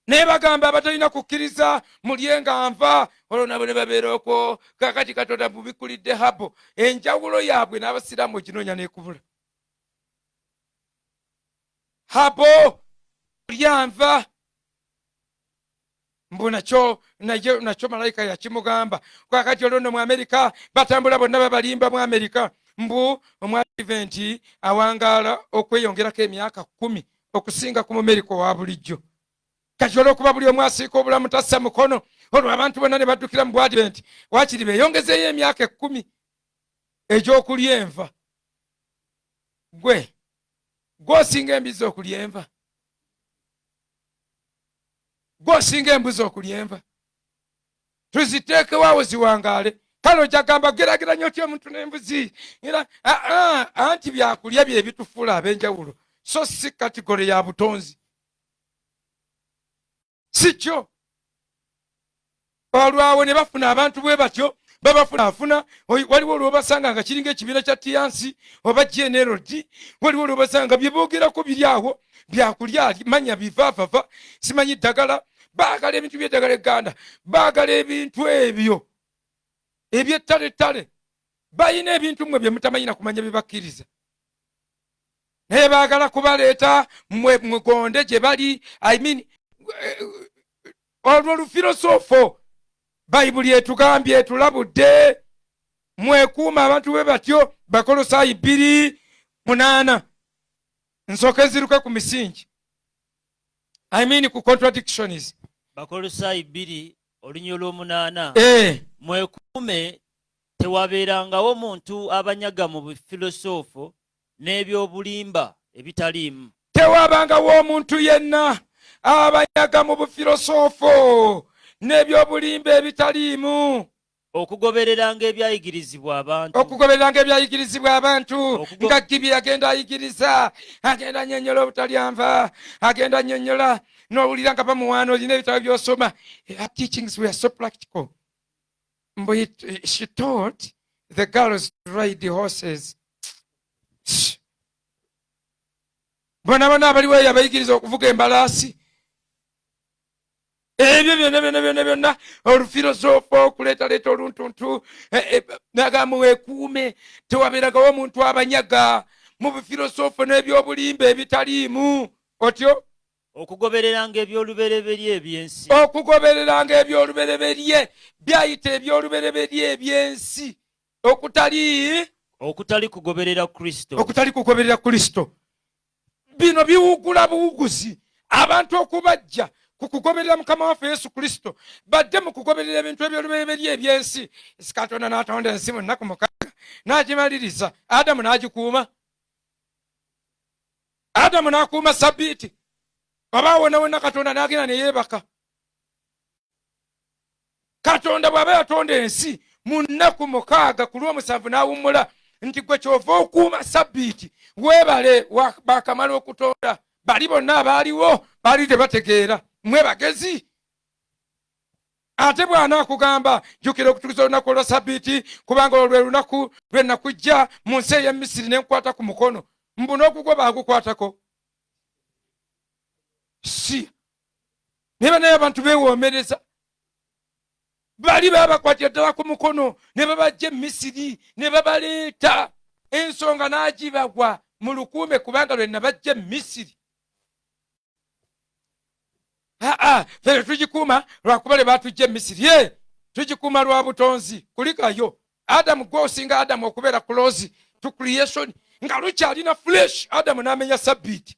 naye bagamba abatalina kukkiriza mulyenga nva olwo nabo ne babeera okwo kakati katonda bubikulidde habo enjawulo yaabwe n'abasiraamu oginoonya n'ekubula habo kulya nva mbu nakyo malayika yakimugamba kakati olwo no mu Amerika batambula bonna babalimba mu Amerika mbu omu Advent awangaala okweyongerako emyaka 10 okusinga ku Mumerika owa bulijjo kati olwokuba buli omu asiika obulamu tassa mukono olwo abantu bonna ne baddukira mu Advent wakiri beeyongezeeyo emyaka 10 egy'okulya enva gwe osinga embizi okulya enva gwosinga embuzi okulya enva tuziteekewaawo ziwangaale kale ojagamba geragiranya otya omuntu n'embuzi era anti byakulya bye bitufuula ab'enjawulo so si kategore ya butonzi si kyo olwawo ne bafuna abantu bwe batyo babafunafuna waliwo olwobasanga nga kiringa ekibiina kya tiyansi oba GNLD waliwo olwobasanga bye boogerako biri awo byakulya manya bivaavava simanyi ddagala baagala ebintu by'eddagala egganda baagala ebintu ebyo eby'ettale balina ebintu mmwe bye mutamanyi na kumanya bibakkiriza naye baagala kubaleeta mwegonde gye bali olwo lufirosofo bayibuli etugambye etulabudde mwekuuma abantu bwe batyo Bakolosaayi 2:8 nsooka eziruke ku misingi ku contradictions Bakolosaayi 2:8 mwekuume tewabeerangawo muntu abanyaga mu bufirosofo n'ebyobulimba ebitaliimu tewabangawo omuntu yenna abanyaga mu bufirosofo n'ebyobulimba ebitaliimu okugobereranga ebyayigirizibwa abantu nga Gibi agenda ayigiriza agenda annyonnyola obutalyanva agenda annyonnyola n'owulira nga bamuwaana olina ebitabo by'osoma. Her teachings were so practical. She taught the girls to ride the horses. Bona abaliwo abayigiriza okuvuga embalaasi ebyo byonna olufirosofo okuleetaleeta oluntuntu nagamba weekuume tewabeeragawo omuntu abanyaga mu bufirosofo n'ebyobulimba ebitaliimu otyo okugobereranga ebyolubereberye ebyensi byayita ebyolubereberye ebyensi okutali kugoberera Kristo bino biwugula buwuguzi abantu okubajja ku kugoberera Mukama waffe Yesu Kristo badde mu kugoberera ebintu ebyolubereberye ebyensi. Katonda n'atonda ensi mu nnaku 6 n'agimaliriza. Adamu n'agikuuma. Adamu n'akuuma Sabbiiti. Oba wonna Katonda n'agenda ne yeebaka. Katonda bw'aba yatonda ensi mu nnaku 6 ku lw'omusanvu n'awummula nti gwe kyova okuuma Sabbiiti weebale bakamala okutonda. Bali bonna abaaliwo baali tebategeera mwe bagezi. Ate bw'anaakugamba jjukira okutuukiza olunaku olwa Sabbiiti kubanga olwo lwe lunaku lwe nakujja mu nsi ey'e Misiri ne nkwata ku mukono mbu n'ogugwo baagukwatako si naye naye abantu beewoomereza bali babakwatira ddala ku mukono ne babajja e Misiri ne babaleeta ensonga n'agibagwa mu lukuume kubanga lwe nabajja e Misiri. fere tugikuuma lwakuba le batujja Misiri tugikuuma lwa butonzi kulikayo Adamu gwosinga Adamu okubeera close to creation nga lukyalina flesh Adamu n'amenya sabbiiti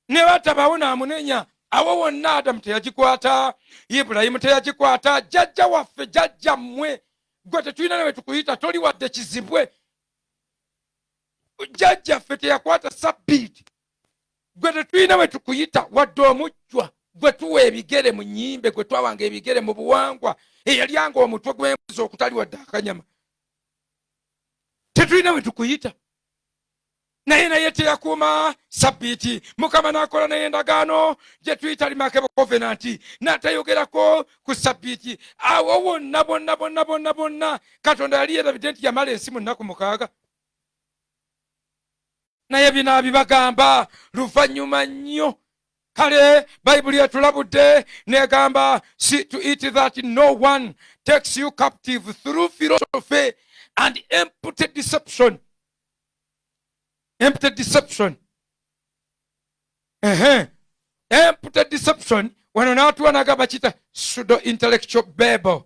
ne batabawo n'amunenya awo wonna Adamu teyagikwata Ibulayimu teyagikwata jjajja waffe jjajja mmwe gwe tetulina nawe tukuyita toli wadde kizibwe jjajjaffe teyakwata sabbiiti gwe tetulina we tukuyita wadde omujjwa gwe tuwa ebigere mu nnyimbe gwe twawanga ebigere mu buwangwa eyalyanga omutwe gw'embuzi okutali wadde akanyama tetulina we tukuyita naye teyakuuma sabbiiti Mukama n'akola naye endagaano gye tuyita Remarkable Covenant n'atayogerako ku sabbiiti awo bonna Katonda yali yerabidde nti yamala ensi mu nnaku 6 naye bino bibagamba luvannyuma nnyo kale Bayibuli etulabudde negamba see to it that no one takes you captive through philosophy and empty deception. Empty deception. Empty deception. Wano n'atu wanagamba kita pseudo intellectual babble.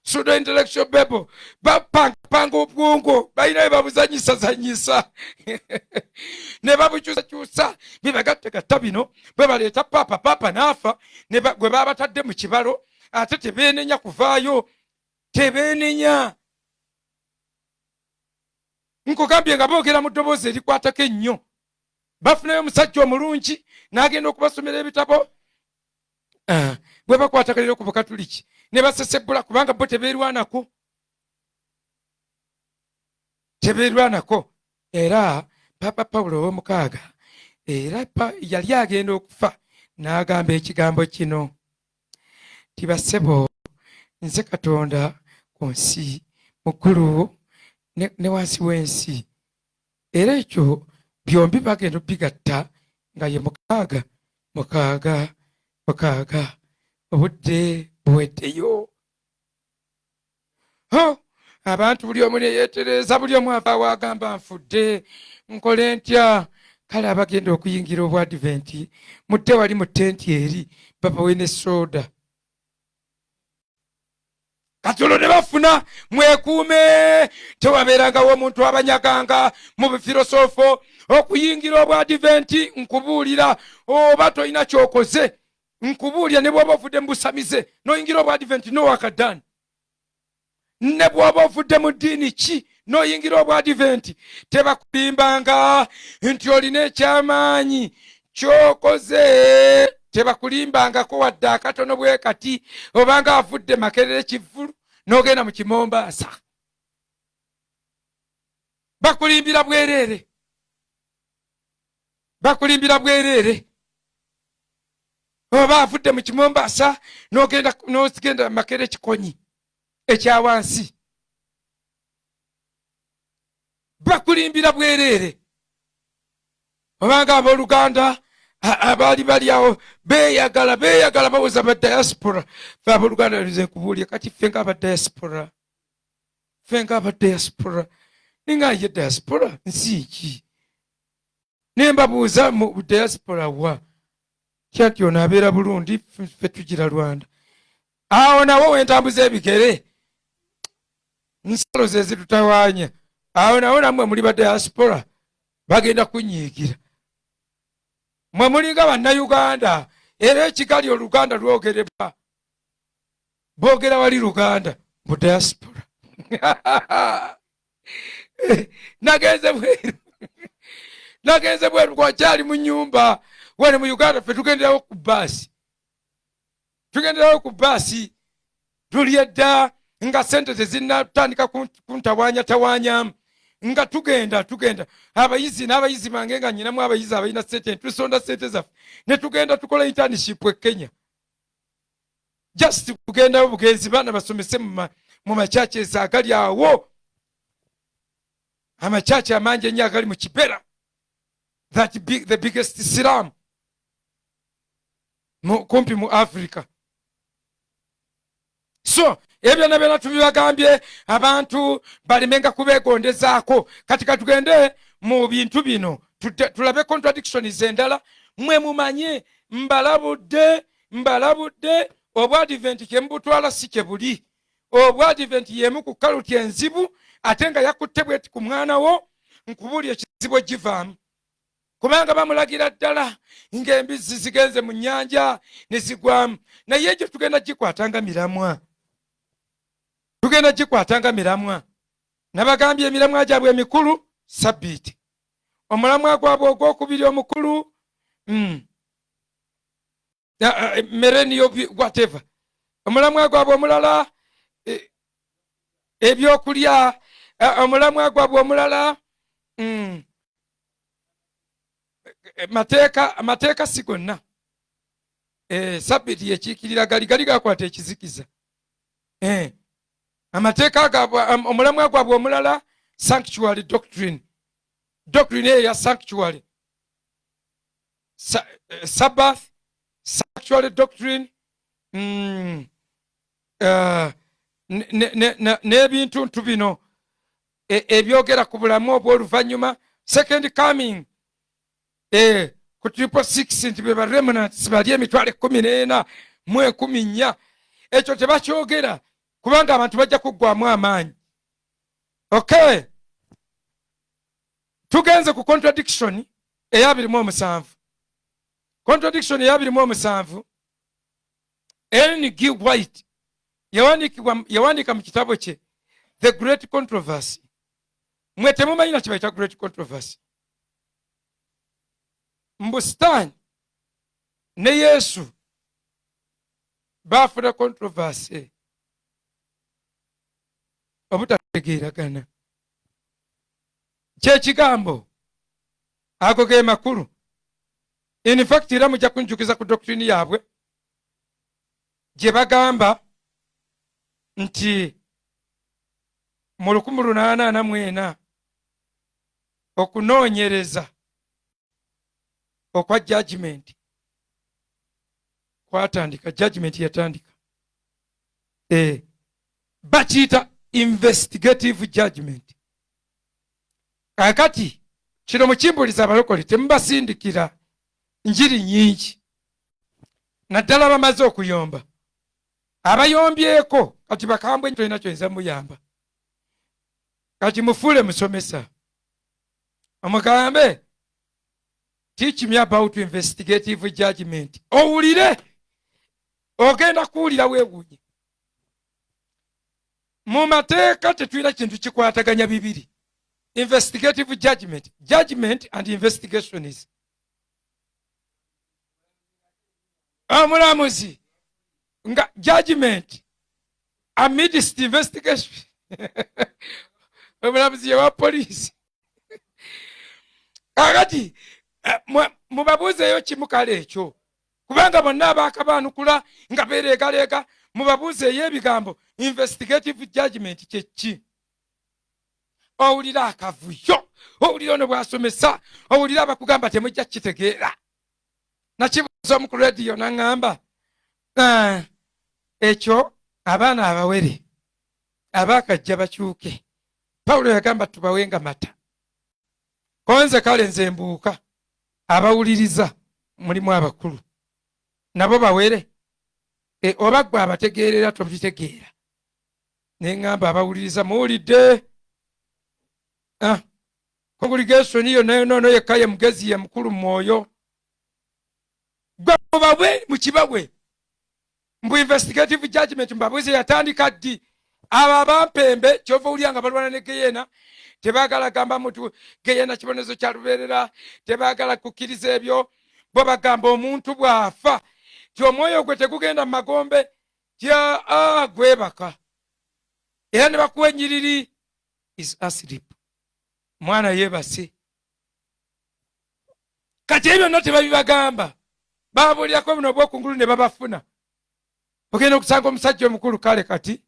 Pseudo intellectual babble. Bapanga obwongo balina bye babuzanyisa ne babukyusa bibagattagatta bino bwe baleeta papa n'afa gwe babatadde mu kibalo ate tebeenenya kuvaayo tebeenenya nkugambye nga boogera mu ddoboozi erikwatako ennyo bafunayo omusajja omulungi n'agenda okubasomera ebitabo bwe bakwataka leero ku Bukatuliki ne basesebbula kubanga bo tebeerwanako era Papa Pawulo ow'omukaaga era yali agenda okufa n'agamba ekigambo kino tibassebo nze Katonda ku nsi mukulu ne wansi w'ensi era ekyo byombi bagenda bigatta nga ye mukaaga obudde buweddeyo abantu buli omu ne yeetereza buli omu ava wagamba nfudde nkole ntya kale abagenda okuyingira obwadiventi mudde wali mu tenti eri babawe ne soda katulo ne bafuna mwekuume tewabeerangawo omuntu abanyaganga mu bifirosofo okuyingira obwadiventi nkubuulira oba tolina kyokoze nkubuulira ne bw'oba ovudde mu busamize n'oyingira obwadiventi n'owakaddaani ne bw'oba ovudde mu ddiini ki n'oyingira obwadiventi tebakulimbanga nti olina ekyamaanyi kyokoze tebakulimbangako wadde akatono bwe kati obanga avudde Makerere Kivvulu n'ogenda mu Kimombasa bakulimbira bwereere oba avudde mu Kimombasa n'ogenda Makerere Kikonyi ekyawansi bakulimbira bwereere obanga abooluganda abaali bali awo beeyagala bawoza ba diaspora fe abooluganda lize nkubuulye kati ffe ng'aba diaspora ninga ye diaspora nsi ki nembabuuza mu diaspora wa kyati ono abeera Burundi ffe tugira Rwanda awo nawo wentambuza ebigere nsalo ze zitutawaanya awo nawo namwe muli ba diaspora bagenda kunyiigira mwe mulinga bannayuganda era ekigali oluganda lwogerebwa boogera wali Luganda mu diaspora nagenze bweru kwakyali mu nnyumba wano mu Uganda ffe tugenderawo ku baasi tulya dda nga sente tezinnatandika kuntawaanyamu nga tugenda abayizi n'abayizi bange nga nyinamu abayizi abalina sente tusonda sente zaffe ne tugenda tukola internship e Kenya just kugendawo bugenzi baana basomese mu makyaki agali awo amakyaki amangi ennyo agali mu Kibera the biggest Islam kumpi mu Africa. So ebyo byonna tubibagambye abantu balimenga kubeegondezaako kati katugende mu bintu bino tulabe contradictions endala mwe mumanye mbalabudde obwadiventi kyemubutwala si kyebuli. Obwadiventi yemu ku kaluti enzibu ate nga yakutte bweti ku mwana wo nkubuli ekizibu givaamu. Kubanga bamulagira ddala ng'embizzi zigenze mu nnyanja ne zigwamu. Naye egyo tugenda gikwatanga miramwa. Nabagambye emiramwa gyabwe emikulu Sabbiiti. Omulamwa gwabwe ogwokubiri omukulu merenio whatever. Omulamwa gwabwe omulala ebyokulya. Omulamwa gwabwe omulala mateeka si gonna. Sabbiiti yekiikirira gali gakwata ekizikiza. Amateeka gabwe omulamwa gwabwe omulala sanctuary doctrine eya sanctuary. Sabbath sanctuary doctrine n'ebintu bino ebyogera ku bulamu obw'oluvannyuma, second coming, ku 666 nti be ba remnants bali 14,114. Ekyo tebakyogera kubanga abantu bajja kuggwamu amaanyi. Okay, tugenze ku contradiction eya 27. Contradiction eya 27 Ellen G. White yawandiika mu kitabo kye The Great Controversy. Mwe temumanyi na kibayita Great Controversy. Mbusitaani ne Yesu baafuna controversy obutategeeragana. Kyekigambo ago ge makulu. In fact era mujja kunjukiza ku doctrine yaabwe gye bagamba nti mu 1844 okunoonyereza okwa judgment kwatandika. Judgment yatandika. Bakiyita investigative judgment. Kakati kino mukimbuliza abalokole temubasindikira njiri nyingi. Naddala bamaze okuyomba. Abayombyeko kati bakambwe tolina kyoyinza muyamba. Kati mufuule musomesa. Omugambe teach me about investigative judgment. Owulire. Ogenda kuwulira weewuunye. Mu mateeka tetulina kintu kikwataganya bibiri. Investigative judgment. Judgment and investigation is. Omulamuzi nga judgment amidst investigation. Omulamuzi wa police. Kakati mubabuuzeyo kimu kale ekyo. Kubanga bonna abaakabaanukula nga beereegaleega, mubabuuzeyo ebigambo investigative judgment kye ki. Owulira akavuyo, owulira ono bw'asomesa, owulira abakugamba temujja kitegeera. Nakibuuza omu ku radio n'aŋŋamba ekyo abaana abawere abaakajja bakyuke. Pawulo yagamba tubawenga mata. Konze kale nze mbuuka abawuliriza mulimu abakulu nabo bawere. Oba gwe abategeerera tobitegeera. Ne ŋŋamba abawuliriza muwulidde. Congregation yonna noono yekka ye mugezi ye mukulu mu mwoyo. Gwe mubabwe mukibabwe. Mbu investigative judgment mbabuuze yatandika ddi. Abo abampembe kyova owulira nga balwana ne Geyeena. Tebaagala gamba muntu Geyeena kibonezo kya lubeerera. Tebaagala kukkiriza ebyo. Bo bagamba omuntu bw'afa ti omwoyo gwe tegugenda mu magombe tya gwebaka. Era ne bakuwa ennyiriri is asleep. Mwana yeebase. Kati ebyo byonna tebabibagamba. Babuulirako buno obw'okungulu ne babafuna. Ogenda okusanga omusajja omukulu kale kati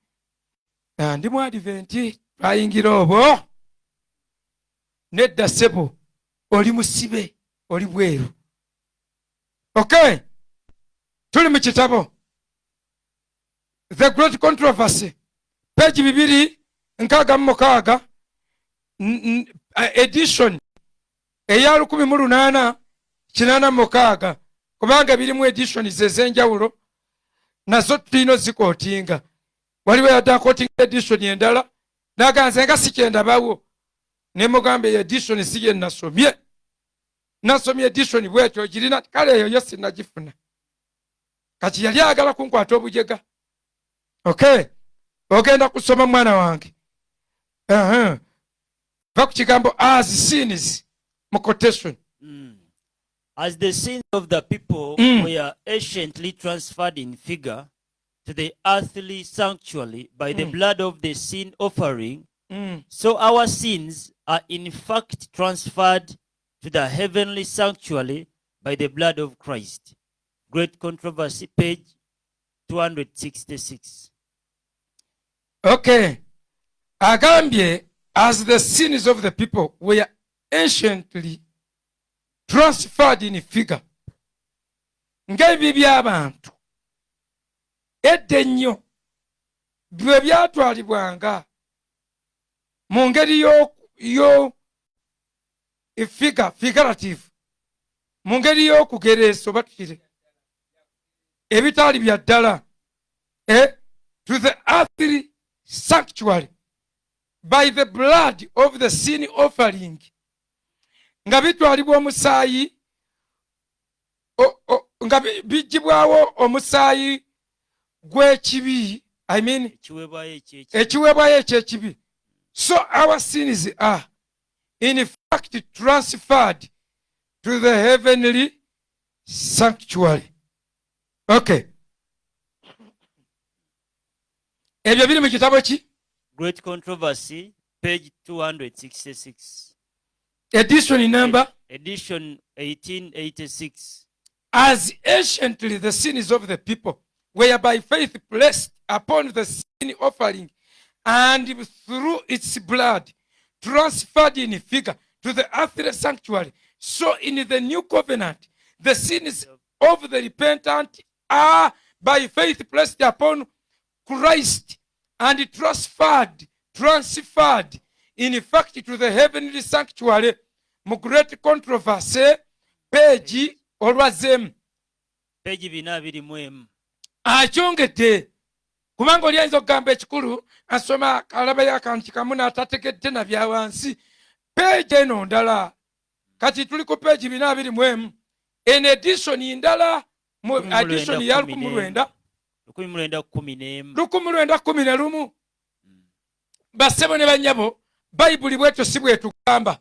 ndi mu adventi twayingira obwo. Nedda ssebo oli musibe oli bweru. Okay, tuli mu kitabo The Great Controversy page 266 edition eya 1886 kubanga birimu editions ez'enjawulo nazo tulina zikootinga. Waliwo yadde akootinga edition endala naganze nga sikyendabawo ne mugamba eyo edition si ye nasomye edition bwetyo girina kale eyo yo sinnagifuna kati yali agala kunkwata obujega. Okay, ogenda kusoma mwana wange va ku kigambo as sins mu quotation. As the sins of the people were anciently transferred in figure to the earthly sanctuary by the blood of the sin offering, so our sins are in fact transferred to the heavenly sanctuary by the blood of Christ. Great Controversy, page 266. Okay. Agambye, as the sins of the people were anciently transferred in figure. Ng'ebyo by'abantu edda ennyo bwe byatwalibwanga mu ngeri yo figurative, mu ngeri y'okugereesa oba tukire ebitaali bya ddala to the earthly sanctuary by the blood of the sin offering, nga bitwalibwa omusaayi nga bijjibwawo omusaayi gw'ekibi, I mean ekiweebwayo ekyekibi. So our sins are in fact transferred to the heavenly sanctuary. Okay, ebyo biri mu kitabo ki? Great Controversy, page 266. Edition number? Edition 1886. As anciently the sins of the people were by faith placed upon the sin offering, and through its blood transferred in figure to the earthly sanctuary, so in the new covenant the sins of the repentant are by faith placed upon Christ and transferred in fact to the heavenly sanctuary. Mu Great Controversy, page olwazemu page 221. Akyongedde kubanga oli ayinza okugamba ekikulu asoma alabayo akantu kikamu n'atategedde na bya wansi. Page eno ndala kati tuli ku page 221 en edition ndala mu edition ya 1911 basebo ne banyabo. Bayibuli bwetyo si bwetugamba,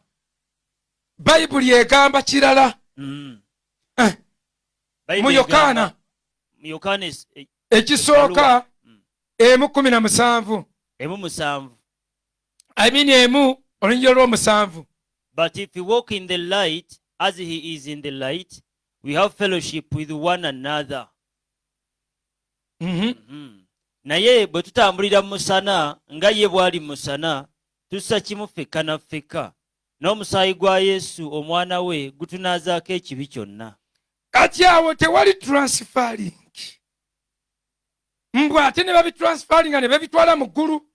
Bayibuli egamba kirala. Mu Yokaana ekisooka 1:17 I mean olunjiro lw'omusanvu. But if we walk in the light as he is in the light, we have fellowship with one another. Naye bwe tutambulira mu musana nga ye bw'ali mu musana, tussa kimu ffekka na ffekka, n'omusaayi gwa Yesu omwana we gutunaazaako ekibi kyonna. Kati awo tewali transferring. Mbwe ate ne babitransferinga ne babitwala mu ggulu.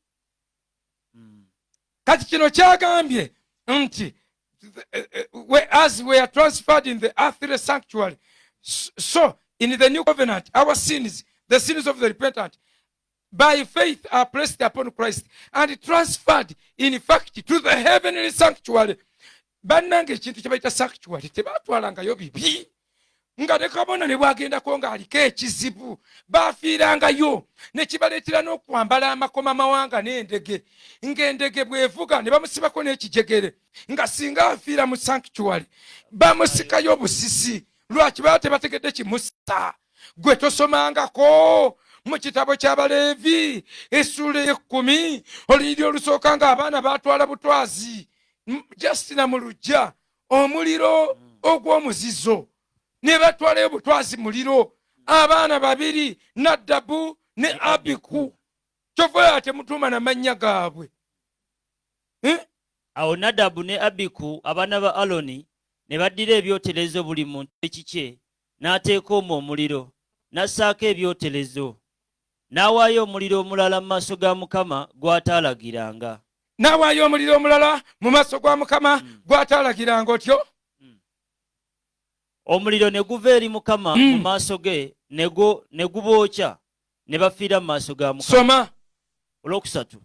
Kati kino kyagambye nti as we are transferred in the earthly sanctuary, so in the new covenant our sins, the sins of the repentant, by faith are placed upon Christ and transferred in fact to the heavenly sanctuary. Bannange ekintu kye bayita sanctuary tebatwalangayo bibi nga ne kabona ne bwagendako ng'aliko ekizibu, baafiirangayo ne kibaleetera n'okwambala amakoma amawanga n'endege, ng'endege bw'evuga ne bamusibako n'ekijegere, nga singa afiira mu sanctuary bamusikayo obusisi. Lwaki baba tebategedde kimusa? Gwe tosomangako mu kitabo ky'Abaleevi essula 10 olunyiriri olusooka ng'abaana baatwala butwazi Justina mu luggya omuliro ogw'omuzizo ne batwalayo butwazi muliro, abaana 2 Nadabu ne Abiku. Kyova temutuuma na mannya gaabwe. Awo Nadabu ne Abiku abaana ba Aloni ne baddira ebyoterezo buli muntu ekikye, n'ateeka omwo omuliro, n'assaako ebyoterezo, n'awaayo omuliro omulala mu maaso ga Mukama gw'ataalagiranga. N'awaayo omuliro omulala mu maaso gwa Mukama gw'ataalagiranga otyo. omuliro ne guva eri Mukama mu maaso ge ne gubookya ne bafiira mu maaso ga Mukama. Soma. Olwokusatu,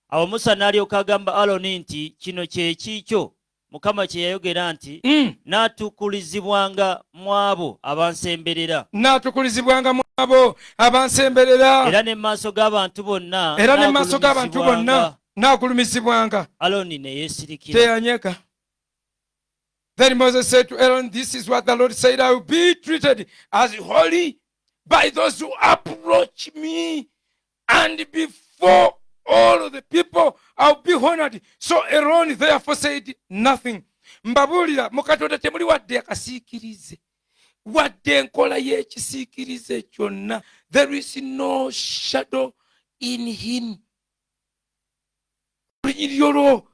awo Musa n'alyoka agamba Aloni nti kino kye kikyo Mukama kye yayogera nti naatukulizibwanga mu abo abansemberera. Naatukulizibwanga mu abo abansemberera. Era ne maaso g'abantu bonna. Era ne maaso g'abantu bonna naagulumizibwanga. Aloni ne yeesirikira. Teyanyega. Then Moses said to Aaron, this is what the Lord said, I will be treated as holy by those who approach me, and before all of the people I'll be honored. So Aaron therefore said nothing. Mbabulira mukatonda temuli wadde akasiikirize, wadde enkola y'ekisiikirize kyonna. There is no shadow in him. Olunyiriro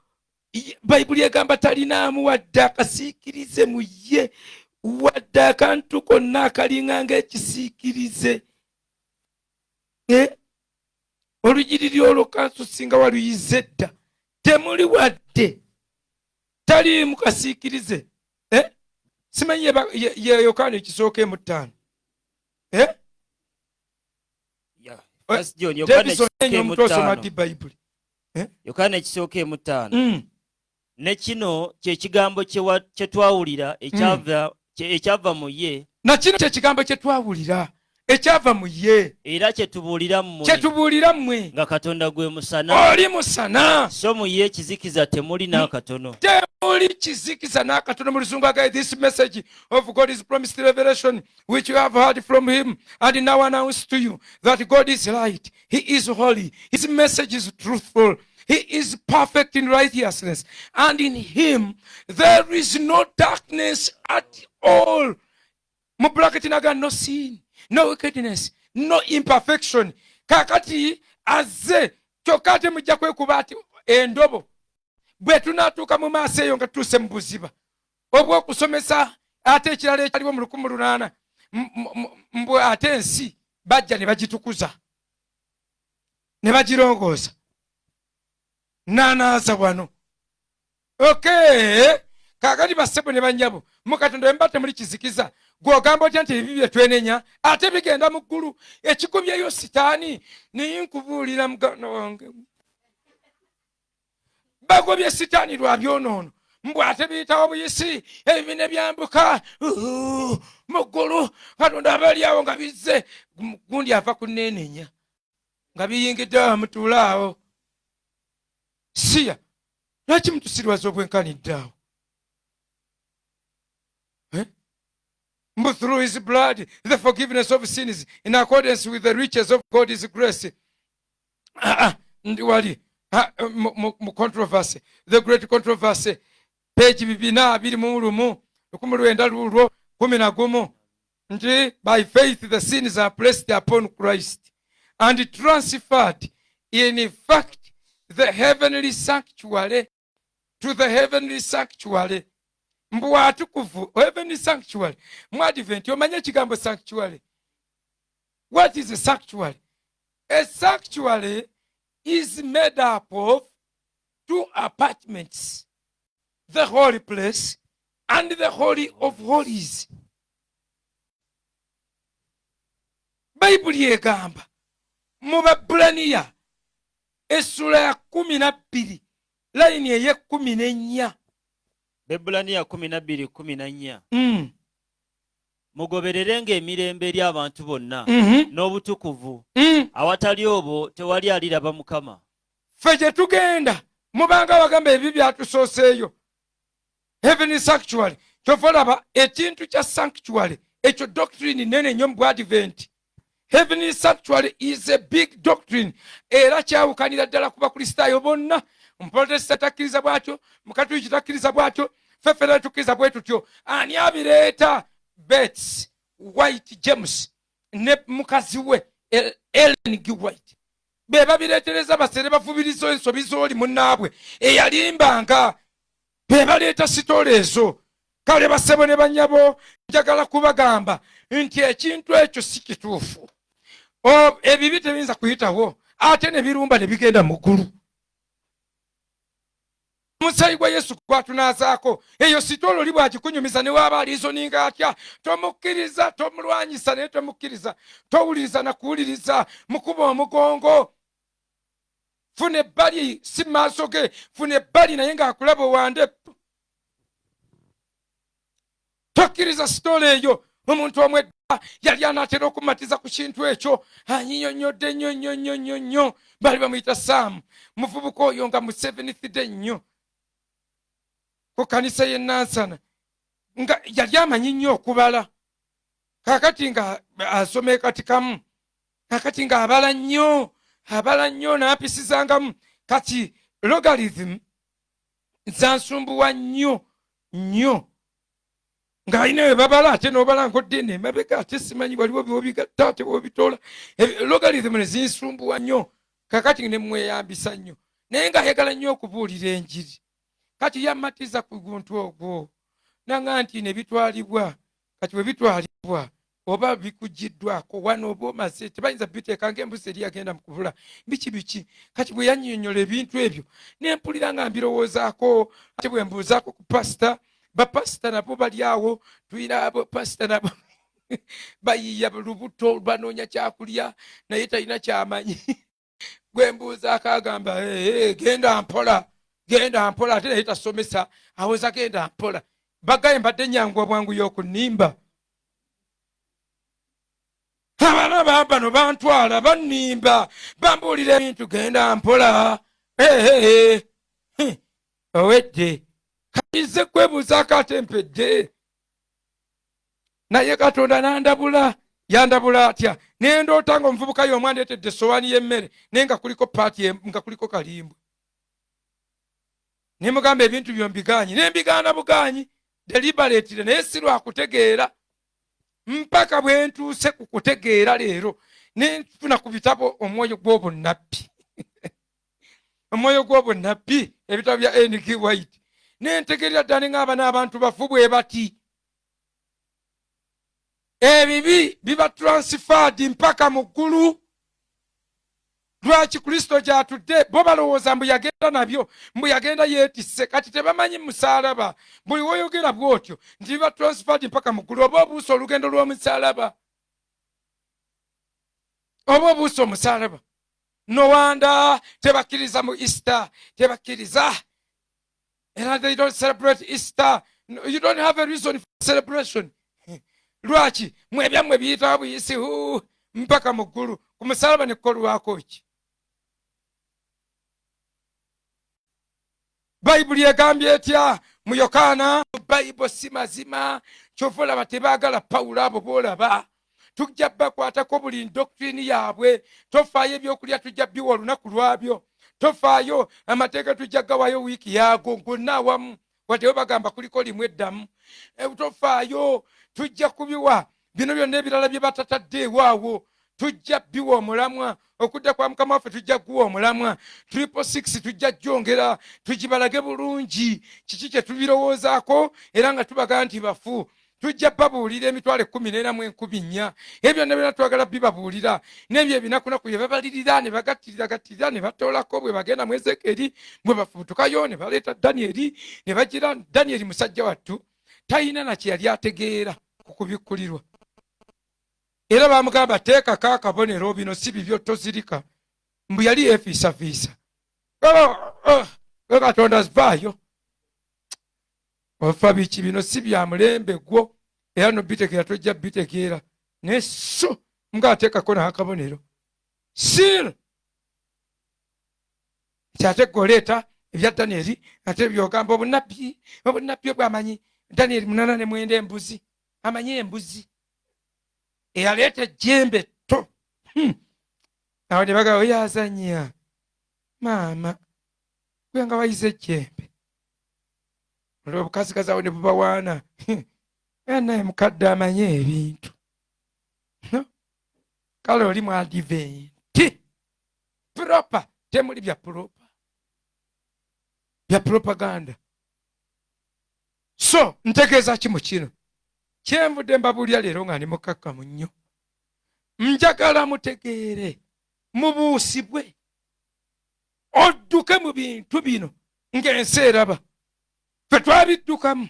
Bayibuli egamba talinaamu wadde akasiikirize mu ye, wadde akantu konna akalinga ng'ekisiikirize. Olugiriri olwo kansu singa waluyize dda, temuli wadde, taliimu kasiikirize. Simanyi ye Yokaana ekisooka emu ttaano. Yokaana ekisooka emu ttaano. Ne kino kye kigambo kye twawulira ekyava mu ye. Na kino kye kigambo kye twawulira ekyava mu ye. Era kye tubuulira mmwe nga Katonda gwe musana. Oli musana. So mu ye kizikiza temuli n'akatono. Temuli kizikiza n'akatono. Mu Luzungu agaye, this message of God is promised revelation which you have heard from him and now announce to you that God is light. He is holy. His message is truthful. He is perfect in righteousness, and in him there is no darkness at all. Mu bracket naga no sin, no wickedness, no imperfection. Kakati aze kyokate mujja kwekuba ati endobo bwe tunaatuuka mu maaso eyo nga tuuse mu buziba obw'okusomesa ate ekirala ekyaliwo mu 1800 mbwe ate ensi bajja ne bagitukuza ne bagirongoosa nanaaza wano. Okay, kakati bassebo ne banyabo mu Katonda bwe mba temuli kizikiza, gw'ogamba otya nti ebibi bye twenenya ate bigenda mu ggulu. Ekikubyeyo sitaani naye nkubuulira muganda wange, bagobye sitaani lwa byonoono, mbwe ate biyitawo buyisi, ebibi ne byambuka mu ggulu. Katonda abali awo nga bizze, gundi ava kuneenenya nga biyingidde amutuulaawo. Siya, lwaki mutusirwaza obwenkanidde awo? But through his blood, the forgiveness of sins in accordance with the riches of God's grace. Controversy, the great controversy. Page bibina biri mu lumu 19:11. By faith the sins are placed upon Christ and transferred in fact the heavenly sanctuary to the heavenly sanctuary. Mbu atukuvu heavenly sanctuary. Mu Advent omanye ekigambo sanctuary. What is a sanctuary? A sanctuary is made up of 2 apartments, the holy place and the holy of holies. Bayibuli egamba mu Baebbulaniya essula ya 12 layini eye-14. Baebbulaniya 12:14. Mugobererenga emirembe eri abantu bonna n'obutukuvu, awatali obwo tewali aliraba Mukama. Ffe gye tugenda mubanga bagamba ebibi byatusooseeyo. Heavenly sanctuary, kyova olaba ekintu kya sanctuary ekyo doctrine nene nnyo mu Advent. Heavenly sanctuary is a big doctrine. Era kyawukanira ddala ku bakristaayo bonna. Omuprotesita takkiriza bwatyo, mukatuliki takkiriza bwatyo, ffeffera tukkiriza bwe tutyo. Ani abireeta? Bates White James ne mukazi we Ellen G. White be babireetereza basere bafubirizo ensobi z'oli munnaabwe eyalimbanga, be baleeta sitole ezo. Kale basebo ne banyabo, njagala kubagamba nti ekintu ekyo si kituufu. Ebibi tebiyinza kuyitawo ate ne birumba ne bigenda mu ggulu. Omusaayi gwa Yesu gwatunazaako. Eyo sitolo oli bw'agikunyumiza ne waaba aliizoninga atya, tomukkiriza, tomulwanyisa naye tomukkiriza, towuliriza na kuwuliriza, mukuba omugongo. Funa ebbali si maaso ge, funa ebbali naye ng'akulaba owande. Tokkiriza sitolo eyo. Omuntu omwedda yali anaatera okumatiza ku kintu ekyo, anyinyonnyodde nnyo, bali bamuyita Saamu, muvubuka oyo nga mu 7th day nnyo ku kanisa y'e Nansana, nga yali amanyi nnyo okubala. Kaakati nga asoma ekatikamu, kaakati nga abala nnyo n'ampisizangamu. Kati logarithm zansumbuwa nnyo ng'alina we babala ate n'obala nkodde emabega ate simanyi waliwo byobigatta ate wobitoola. Logarithm ne zinsumbuwa nnyo, kakati ne mweyambisa nnyo, naye ng'ayagala nnyo okubuulira enjiri. Kati yammatiza ku guntu ogwo nanga nti ne bitwalibwa. Kati bwe bitwalibwa oba bikugiddwako wano oba omaze, tebayinza biteeka ng'embuzi eri yagenda mu kubula biki. Kati bwe yannyonnyola ebintu ebyo ne mpulira nga mbirowoozaako. Ate bwe mbuuzaako ku pasita, bapasita nabo bali awo, tulina abo pasita nabo bayiya lubuto banoonya kyakulya naye talina kyamanyi. Gwe mbuuzaako agamba genda mpola ate naye tasomesa, awoza genda mpola. Bagaye mbadde nyangu bwangu y'okunimba. Abaana bano bantwala bannimba bambuulira ebintu genda mpola. Owedde kaize kwebuuzaako ate mpedde. Naye Katonda nandabula, yandabula atya? Ne ndoota nga omuvubuka y'omu andeetedde essowaani y'emmere naye nga kuliko paati nga kuliko kalimbwe. Ne mugamba ebintu byo mbigaanyi, ne mbigaana bugaanyi deliberately, naye si lwakutegeera. Mpaka bwe ntuuse ku kutegeera leero ne nfuna ku bitabo omwoyo gw'obunnabbi omwoyo gw'obunnabbi, ebitabo bya N.K. White, ne ntegeerera ddala ng'aba n'abantu bafu bwe bati. Ebibi biba transferred mpaka mu ggulu. Lwaki Kristo gy'atudde bo balowooza mbu yagenda nabyo, mbu yagenda yeetisse. Kati tebamanyi musaalaba. Buli woyogera bw'otyo nti biba transferred mpaka mu ggulu. Oba obuusa olugendo lw'omusaalaba, oba obuusa omusaalaba. Nowanda tebakkiriza mu Easter, tebakkiriza. And they don't celebrate Easter. You don't have a reason for celebration. Lwaki mwebyammwe biyita buyisi mpaka mu ggulu. Ku musaalaba ne kukolwako ki? Bayibuli egambye etya mu Yokaana? Bayibuli si mazima. Kyova olaba tebaagala Pawulo abo boolaba. Tujja bakwatako buli doctrine yaabwe. Tofaayo ebyokulya tujja biwa olunaku lwabyo. Tofaayo amateeka tujja gawayo wiiki yaago gonna awamu. Watewe bagamba kuliko limu eddamu. Tofaayo tujja kubiwa bino byonna ebirala bye batatadde ewaawo. Tujja biwa omulamwa. Okudda kwa Mukama waffe tujja kuwa omulamwa. 666 tujja jjongera tugibalage bulungi kiki kye tubirowoozaako era nga tubaga nti bafu. Tujja babuulira emitwalo 14,104. Ebyo byonna twagala bibabuulira. N'ebyo ebinakunaku bye babalirira ne bagattirira ne batoolako bwe bagenda mu Ezekeri bwe bafubutukayo ne baleeta Danyeri ne bagira Danyeri musajja wattu talina na kye yali ategeera ku kubikkulirwa. Era bamugamba teekako akabonero bino si bibyo tozirika. Mbu yali yeefiisafiisa. Katonda zivaayo. Ofa biki bino si bya mulembe gwo. Era no bitegeera tojja bitegeera. Ne so mga ateekako n'akabonero. Sil. Kyate goleeta ebya Danyeri ate byogamba obunnabbi bw'amanyi. Danyeri 8:9 embuzi. Amanyi embuzi. Eyaleeta ejjembe tto. Awo ne bagamba oyazanya. Maama, gwe nga wayize ejjembe. Olwo obukazigazi awo ne bubawaana. Naye mukadde amanye ebintu. Kale oli mu adiventi. Proper, temuli bya proper. Bya propaganda. So, ntegeeza ki mu kino? Kyenvudde mbabuulira leero nga ndi mukkakkamu nnyo. Njagala mutegeere, mubuusibwe, odduke mu bintu bino ng'ensi eraba ffe twabiddukamu.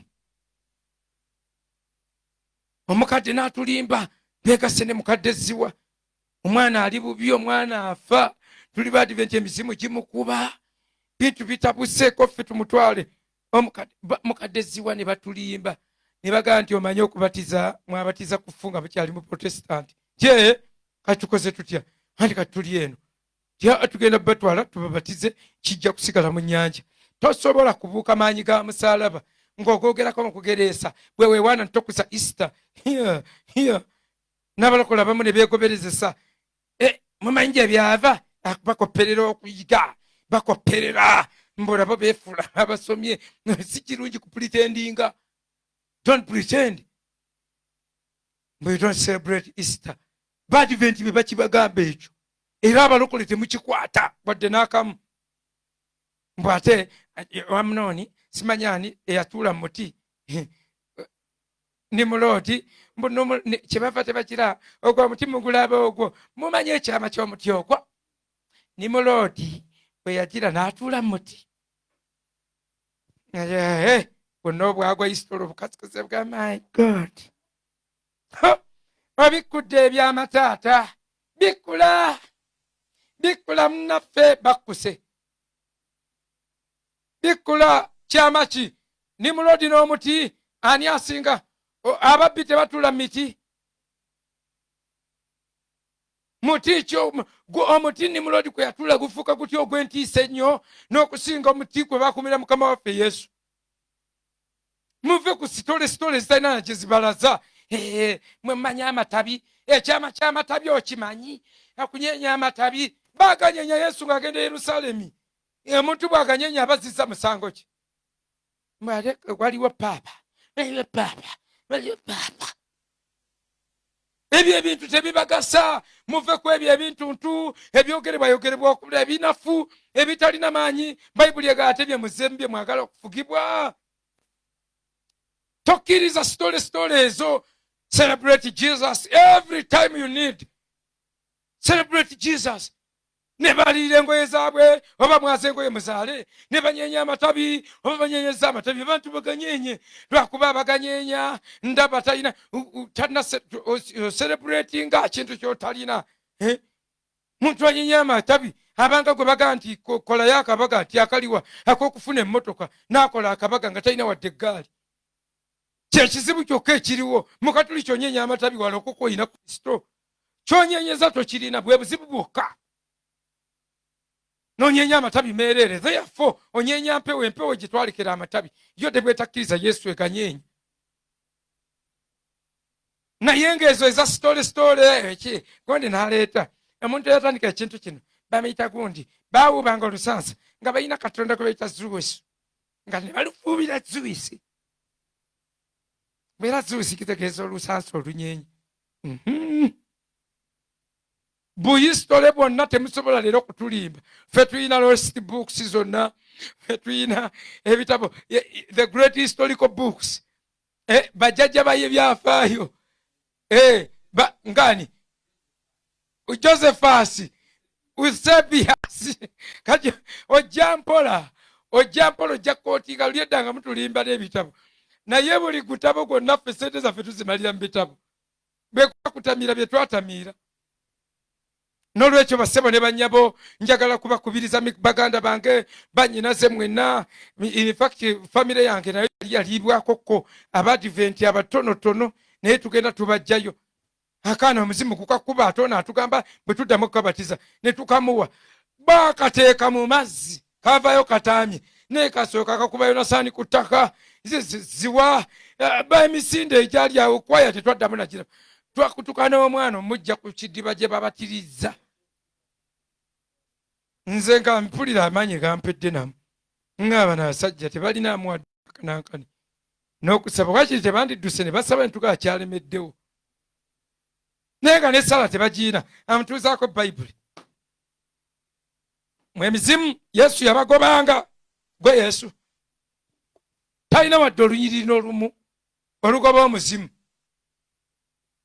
Omukadde n'atulimba beegase ne mukadde ziwa, omwana ali bubi, omwana afa, tuli Badiventi emizimu gimukuba, bintu bitabuseeko ffe tumutwale. Mukadde ziwa ne batulimba ne bagamba nti omanye okubatiza, mwabatiza kufu nga mukyali mu Protestanti. Tye katukoze tutya? Anti katuli eno tugenda batwala tubabatize, kijja kusigala mu nnyanja. Tosobola kubuuka maanyi ga musaalaba ng'ogoogerako mu kugereesa bwe weewaana ntokusa Easter. N'abalokola abamu ne beegoberezesa. Mumanyi gye byava? Bakopperera okuyiga, bakopperera mbolabo beefuula abasomye. Si kirungi kupretendinga. Don't pretend. We don't celebrate Easter. Badiventi be bakibagamba ekyo, era abalokole temukikwata wadde n'akamu. Mbwate Amunoni simanyani eyatuula mu muti Nimulodi kyebava tebakira ogwo omuti mugulaba ogwo. Mumanye ekyama ky'omuti ogwo. Nimulodi bwe yagira n'atuula mu muti. Bwonna obwagwa isitolo obukasikaze bwa my God. Obikudde ebyamataata bikula munnaffe bakkuse. Bikula kyama ki? Nimulodi n'omuti ani asinga? Ababbi tebatuula mu miti. Muti kyo omuti Nimulodi kwe yatuula gufuuka gutya ogw'entiisa ennyo n'okusinga omuti kwe bakumira Mukama waffe Yesu. Muve ku sitole zitalina na gye zibalaza. Mwe mmanyi amatabi, ekyama ky'amatabi okimanyi? Akunyenya amatabi, baaganyenya Yesu ng'agenda e Yerusaalemi. Omuntu bw'aganyenya abazizza musango ki? Waliwo paapa, waliwo paapa. Ebyo ebintu tebibagasa. Muve ku ebyo ebintuntu ebyogerebwayogerebwa okubula ebinafu ebitalina maanyi. Bayibuli egaate bye muzembye mwagala okufugibwa. Tokkiriza sitole ezo. Celebrate Jesus every time you need. Celebrate Jesus. Ne balira engoye zaabwe oba mwaza engoye muzaale, ne banyenya amatabi oba banyenyeza amatabi. Abantu baganyenye lwakuba abaganyenya ndaba talina celebratinga kintu kyotalina. Muntu anyenya amatabi abanga gwe baga nti kolayo akabaga nti akaliwa ak'okufuna emmotoka n'akola akabaga nga talina wadde eggaali. Kyekizibu kyokka ekiriwo. Mukatuli kyonyenya amatabi wala okuko oyina Kristo. Kyonyenyeza tokirina, bwe buzibu bwokka. Nonyenya amatabi meerere. Therefore onyenya empewo gye twalekera amatabi yo tebwetakkiriza Yesu eganyenye. Naye ng'ezo eza sitole eki gondi n'aleeta omuntu eyatandika ekintu kino bamuyita gundi baawubanga olusansa nga balina katonda gwe bayita Zeus nga ne balufuubira Zeus. Bwera Zeus kitegeeza olusansa olunyenye. Buyisitole bwonna temusobola leero okutulimba. Ffe tulina lost books zonna, ffe tulina ebitabo, the great historical books. Bajjajja baye byafaayo. Ngani Josephus, Eusebius, kati ojja mpola ojja kootiga lyeddanga mutulimba n'ebitabo. Naye buli gutabo gwonna ffe sente zaffe tuzimalira mu bitabo. Bwekutamira bye twatamiira. N'olwekyo bassebo ne bannyabo njagala kubakubiriza baganda bange bannyinaze mwenna. In fact famire yange nayo yalibwakokko Abadiventi abatonotono naye tugenda tubajjayo. Akaana omuzimu kukakuba atona atugamba bwe tuddamu okukabatiza ne tukamuwa. Bakateeka mu mazzi kavayo kataamye naye kasooka kakubayo nasaani ku ttaka. Ziwa emisinde egyali awo kwaya tetwaddamu nagira. Twakutuka n'omwana omujja ku kidiba gye babatiriza. Nze nga mpulira amaanyi gampedde namu. Ng'aba n'abasajja tebalinaamu nankani n'okusaba wakiri tebandidduse ne basaba entuga akyalemeddewo. Naye nga n'essala tebagiina amutuuzaako Bayibuli. Mu emizimu Yesu yabagobanga. Gwe Yesu talina wadde olunyiriri n'olumu olugoba omuzimu.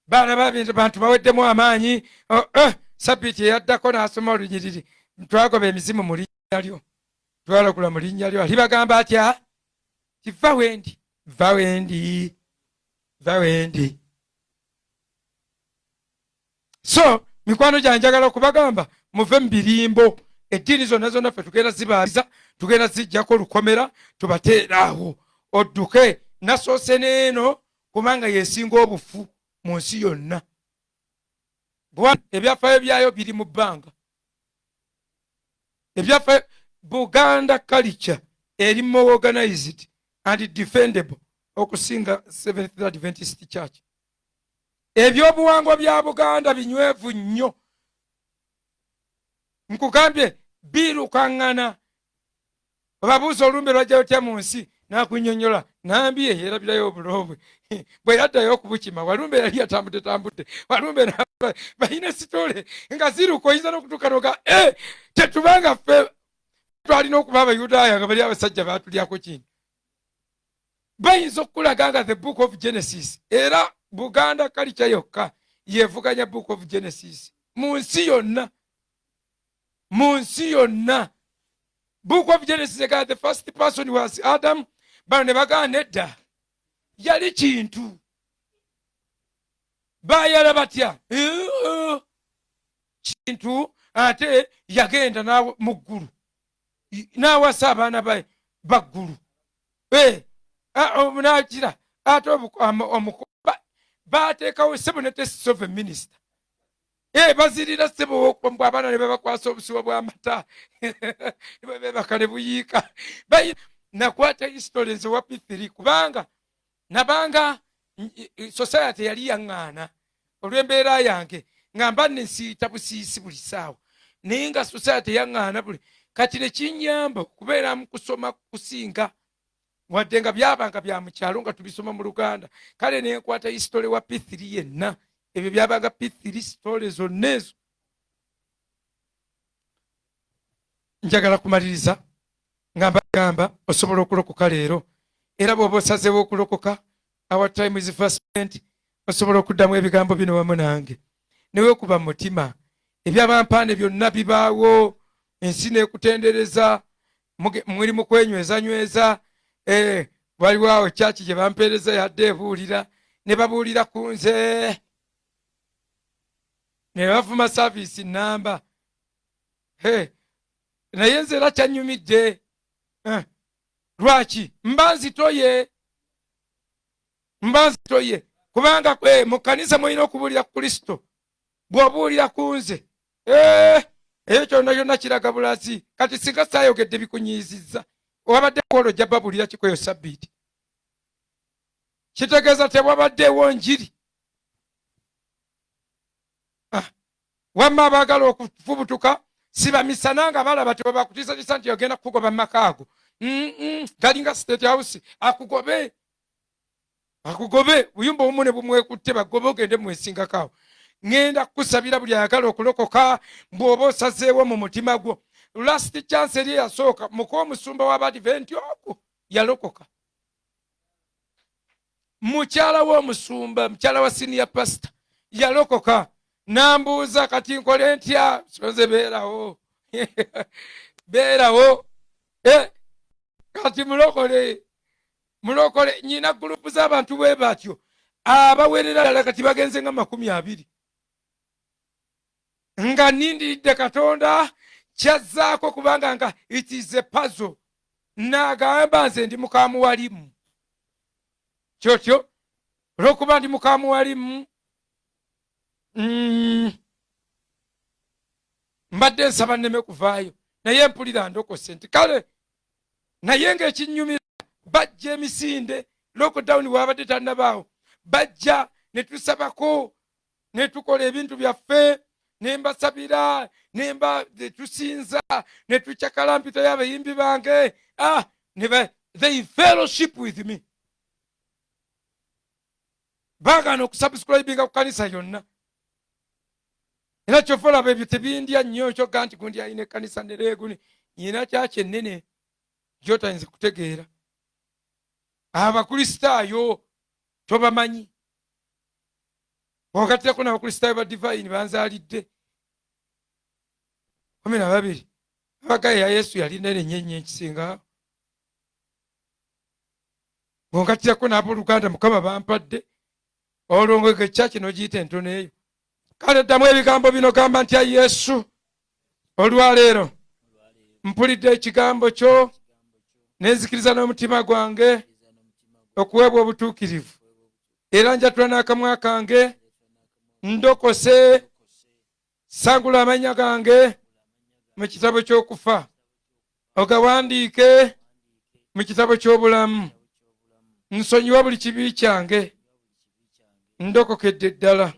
Balaba abantu baweddemu amaanyi. Sabbiiti eyaddako n'asoma olunyiriri twagoba emizimu mu linnya lyo. twalagula mu linnya lyo alibagamba atya tiva wendi va wendi va wendi. So mikwano gyanjagala okubagamba muve mu birimbo. Eddiini zonna zonna ffe tugenda zibaabiza, tugenda zijjako lukomera tubateeraawo odduke nasoose n'eno kubanga yeesinga obufu mu nsi yonna. Ebyafaayo byayo biri mu bbanga. Ebyafaayo Buganda culture eri more organized and defendable okusinga Seventh Adventist Church. Ebyobuwangwa bya Buganda binywevu nnyo. Nkugambye birukaŋŋana. Babuuza olumbe lwajja lutya mu nsi n'akunnyonnyola nambye yeerabirayo obulobwe bwe yaddayo okubukima walumbe yali atambudde walumbe balina sitole nga ziruka oyinza n'okutuuka noga tetubanga ffe twalina okuba Abayudaaya nga bali abasajja baatulyako kintu. Bayinza okukulaga nga the book of Genesis era Buganda culture yokka yevuganya book of Genesis mu nsi yonna. Mu nsi yonna book of Genesis ega the first person was Adam. Bano ne bagamba nedda yali kintu bayala batya kintu ate yagenda mu ggulu n'awasa abaana baggulu nakira ate omukuba bateekawo sebo ne tests of a minister. Bazirira sebo abaana ne babakwasa obusiwa bw'amata ne bebaka ne buyiika. Nakwata history nze wa P3 kubanga nabanga society yali yaŋŋaana olw'embeera yange ngamba nesiita busiisi buli ssaawa naye nga society yaŋŋaana buli kati ne kinnyamba okubeera mu kusoma kusinga wadde nga byabanga bya mu kyalo nga tubisoma mu Luganda. Kale ne nkwata history wa P3 yenna ebyo byabanga P3 story zonna ezo. Njagala kumaliriza ngamba osobola okulokoka leero era bw'oba osazeewo okulokoka our time is fast spent. Osobola okuddamu ebigambo bino wamu nange neweekuba mu mutima ebyabampaane byonna bibaawo ensi neekutendereza mweri mu kwenywezanyweza. Waliwo awo kyaki gye bampeereza yadde ebuulira ne babuulira ku nze ne bavuma service namba naye nze era kyanyumidde. Lwaki mba nzitoye kubanga mu kkanisa mulina okubuulira ku Kristo. Bw'obuulira ku nze eyo kyonna kyonna kiraga bulazi. Kati singa saayogedde bikunyiizizza wabadde kwolo ojja babuulira kikweyo sabbiiti kitegeeza tewabaddeewo njiri. Wamma abaagala okufubutuka sibamisana nga balaba tebabakutiisatiisa nti yogenda kukugoba mu makaago galinga State House akugobe buyumba obumu ne bumwekutte bagobe ogende mwesingakaawo. Ngenda kukusabira buli ayagala okulokoka bw'oba osazeewo mu mutima gwo. Last chance eri yasooka muko omusumba w'Abadiventi ogwo yalokoka. Mukyala w'omusumba mukyala wa senior pastor yalokoka. Nambuuza kati nkole ntya soze beerawo kati mulokole nyina gurupu z'abantu bwe batyo abawerera ddala kati bagenze nga 20 nga nindiridde Katonda kyazzaako kubanga nga it is a puzzle. N'agamba nze ndi mukamuwalimu kyotyo olw'okuba ndi mukamuwalimu mbadde nsaba nneme kuvaayo naye mpulira ndokose nti kale naye ng'ekinnyumira bajja emisinde lockdown wabadde tannabaawo bajja ne tusabako ne tukola ebintu byaffe ne mbasabira ne tusinza ne tucakala mpita y'abayimbi bange they fellowship with me. Baagana okusubscribinga ku kanisa yonna era kyova olaba ebyo tebindya nnyo kyogga nti gundi alina ekkanisa nereeguni nyina kyaki ennene gy'otayinza kutegeera. Abakristaayo tobamanyi ogattirako n'abakristaayo ba divine banzaalidde 12 abagaye ya Yesu yalina ennyo ekisinga bwongatirako n'abooluganda Mukama bampadde olwo ekya kino giyita entono eyo. Kale ddamu ebigambo bino, gamba ntya Yesu, olwaleero mpulidde ekigambo kyo nenzikiriza n'omutima gwange okuweebwa obutuukirivu, era njatula n'akamwa kange, ndokose, sangula amannya gange mu kitabo ky'okufa, ogawandiike mu kitabo ky'obulamu. Nsonyiwa buli kibi kyange, ndokokedde ddala.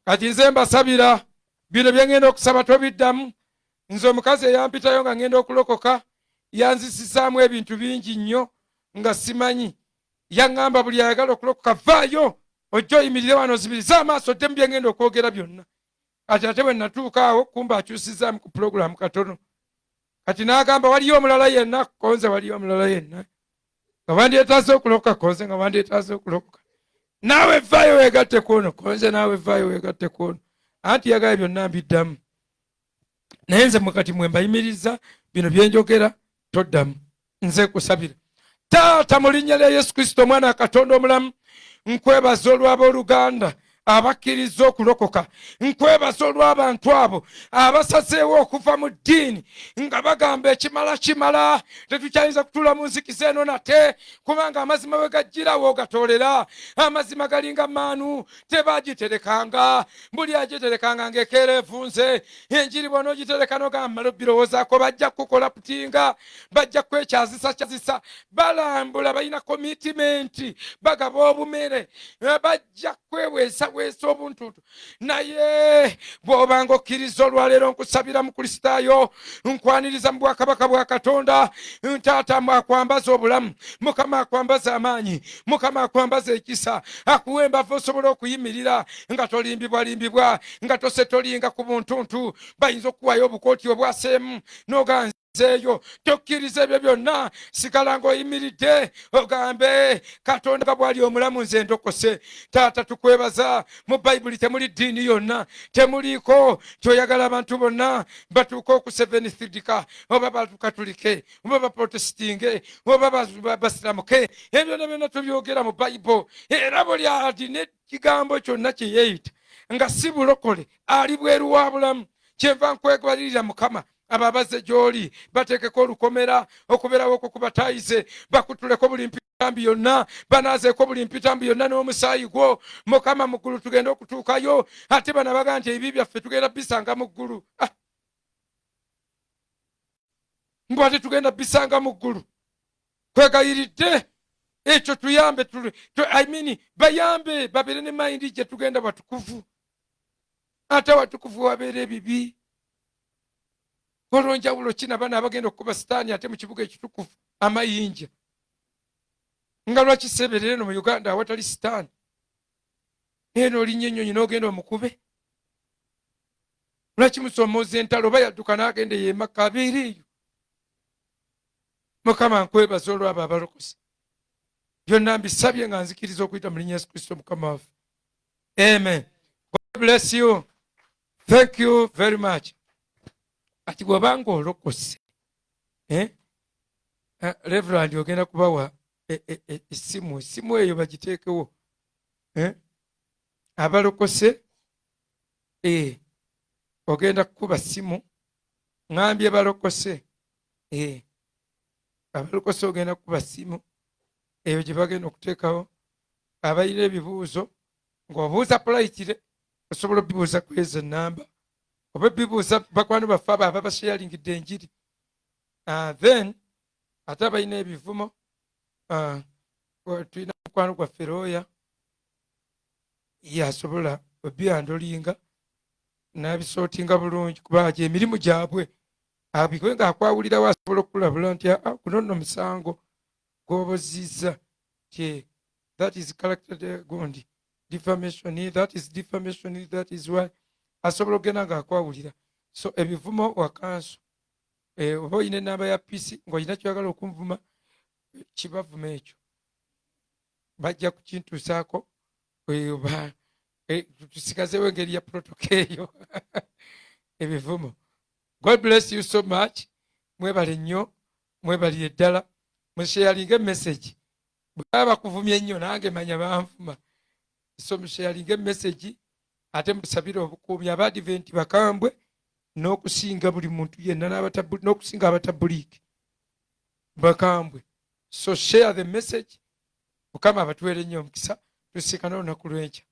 Kati nze mbasabira bino bye ngenda okusaba tobiddamu. Nze omukazi eyampitayo nga ngenda okulokoka yanzisizaamu ebintu bingi nnyo nga simanyi. Yaŋŋamba buli ayagala okulokoka, vaayo ojja oyimirire wano ozibirize amaaso ddemu bye ngenda okwogera byonna. Kati ate bwe natuuka awo kumba akyusizaamu ku pulogulaamu katono. Kati n'agamba waliyo omulala yenna, konze waliyo omulala yenna. Nga wandyetaaze okulokoka, konze nga wandyetaaze okulokoka. Naawe vaayo weegatte kwono, konze naawe vaayo weegatte kwono. Anti yagala byonna mbiddamu. Naye nze mukati mwe mbayimiriza bino bye njogera toddamu. Nze kusabira. Taata mu linnya lya Yesu Kristo Omwana wa Katonda omulamu, nkwebaza olw'abooluganda abakkiriza okulokoka. Nkwebaza olw'abantu abo abasazeewo okuva mu ddiini nga bagamba ekimala kimala, tetukyayinza kutuula mu nzikiza eno nate, kubanga amazima bwe gajjirawo ogatoolera. Amazima galinga maanu, tebagiterekanga. Buli agiterekanga ng'ekeera evunze. Enjiri bw'ona ogitereka n'ogamba birowoozaako bajja kukola putinga, bajja kwekyazisa, balambula, balina komitimenti, bagaba obumere, bajja kweweesa obuntuntu. Naye bw'obanga okkiriza olwaleero, nkusabira mu Kristaayo, nkwaniriza mu bwakabaka bwa Katonda. Taata akwambaza obulamu, Mukama akwambaza amaanyi, Mukama akwambaza ekisa, akuwa embavu osobola okuyimirira nga tolimbibwalimbibwa, nga tosetolinga ku buntuntu. Bayinza okuwayo obukooti obwaseemu n'oganza eyo, tokkiriza ebyo byonna, sigala ng'oyimiridde ogambe Katonda nga bw'ali omulamu, nze ndokose. Taata tukwebaza, mu Bayibuli temuli ddiini yonna, temuliiko kyoyagala abantu bonna batuuke oku Seventh Dika, oba bakatulike, oba baprotestinge, oba basiramuke. Ebyo byonna tubyogera mu Bayibuli, era buli alina ekigambo kyonna kye yeeyita nga si bulokole ali bweru wa bulamu. Kyenva nkwebalirira Mukama, abo abazze gy'oli bateekeko olukomera okubeerawo okwo kubatayize, bakutuleko buli mpitambi yonna, banaazeeko buli mpitambi yonna n'omusaayi gwo. Mukama mu ggulu tugenda okutuukayo, ate bana baga nti ebibi byaffe tugenda bisanga mu ggulu. Mbw ate tugenda bisanga mu ggulu. Kwegayiridde ekyo tuyambe, bayambe babeere ne mayindi gye tugenda watukuvu, ate watukuvu wabeera ebibi. Olw'enjawulo ki nabana abagenda okukuba sitaani ate mu kibuga ekitukuvu amayinja? Nga lwaki seeberera eno mu Uganda awatali sitaani? Eno olinnyo ennyonyi n'ogenda omukube? Lwaki musomooza entalo oba yadduka n'agenda yeemaka abeera eyo? Mukama nkwebaza olw'abo abalokose. Byonna mbisabye nga nzikiriza okuyita mu linnya Yesu Kristo Mukama waffe. Amen. God bless you. Thank you very much. Ati bw'obanga olokose, Reverend ogenda kubawa essimu eyo bagiteekewo. Abalokose ogenda kukuba ssimu, ŋŋambye balokose. Abalokose ogenda kukuba ssimu eyo gye bagenda okuteekawo. Abayina ebibuuzo ng'obuuza politire, osobola obibuuza ku ezo ennamba, oba bibuuza bakwano baffe abo aba basharingidde enjiri. Then ate abalina ebivumo, tulina mukwano gwaffe Looya yasobola obyandolinga n'abisootinga bulungi, kuba gye emirimu gyabwe. Abikwe ng'akwawulirawo asobola okulabula nti guno nno musango gw'obozizza, that is character gundi defamation, that is defamation, that is why asobola okugenda ng'akwawulira. So ebivumo wakanso, oba olina enamba ya PC ng'olina kyoyagala okunvuma, kibavuma ekyo bajja kukintuusaako, tusigazeewo engeri ya protocol eyo. Ebivumo God bless you so much. Mwebale nnyo, mwebalire ddala. Musharinge message. Bwaba kuvumye nnyo nange manya banvuma. So musharinge message ate musabire obukuumi abadiventi bakambwe n'okusinga buli muntu yenna n'okusinga abatabuliki bakambwe. So share the message. Mukama abatuwere nnyo omukisa. Tusikana olunaku lw'enkya.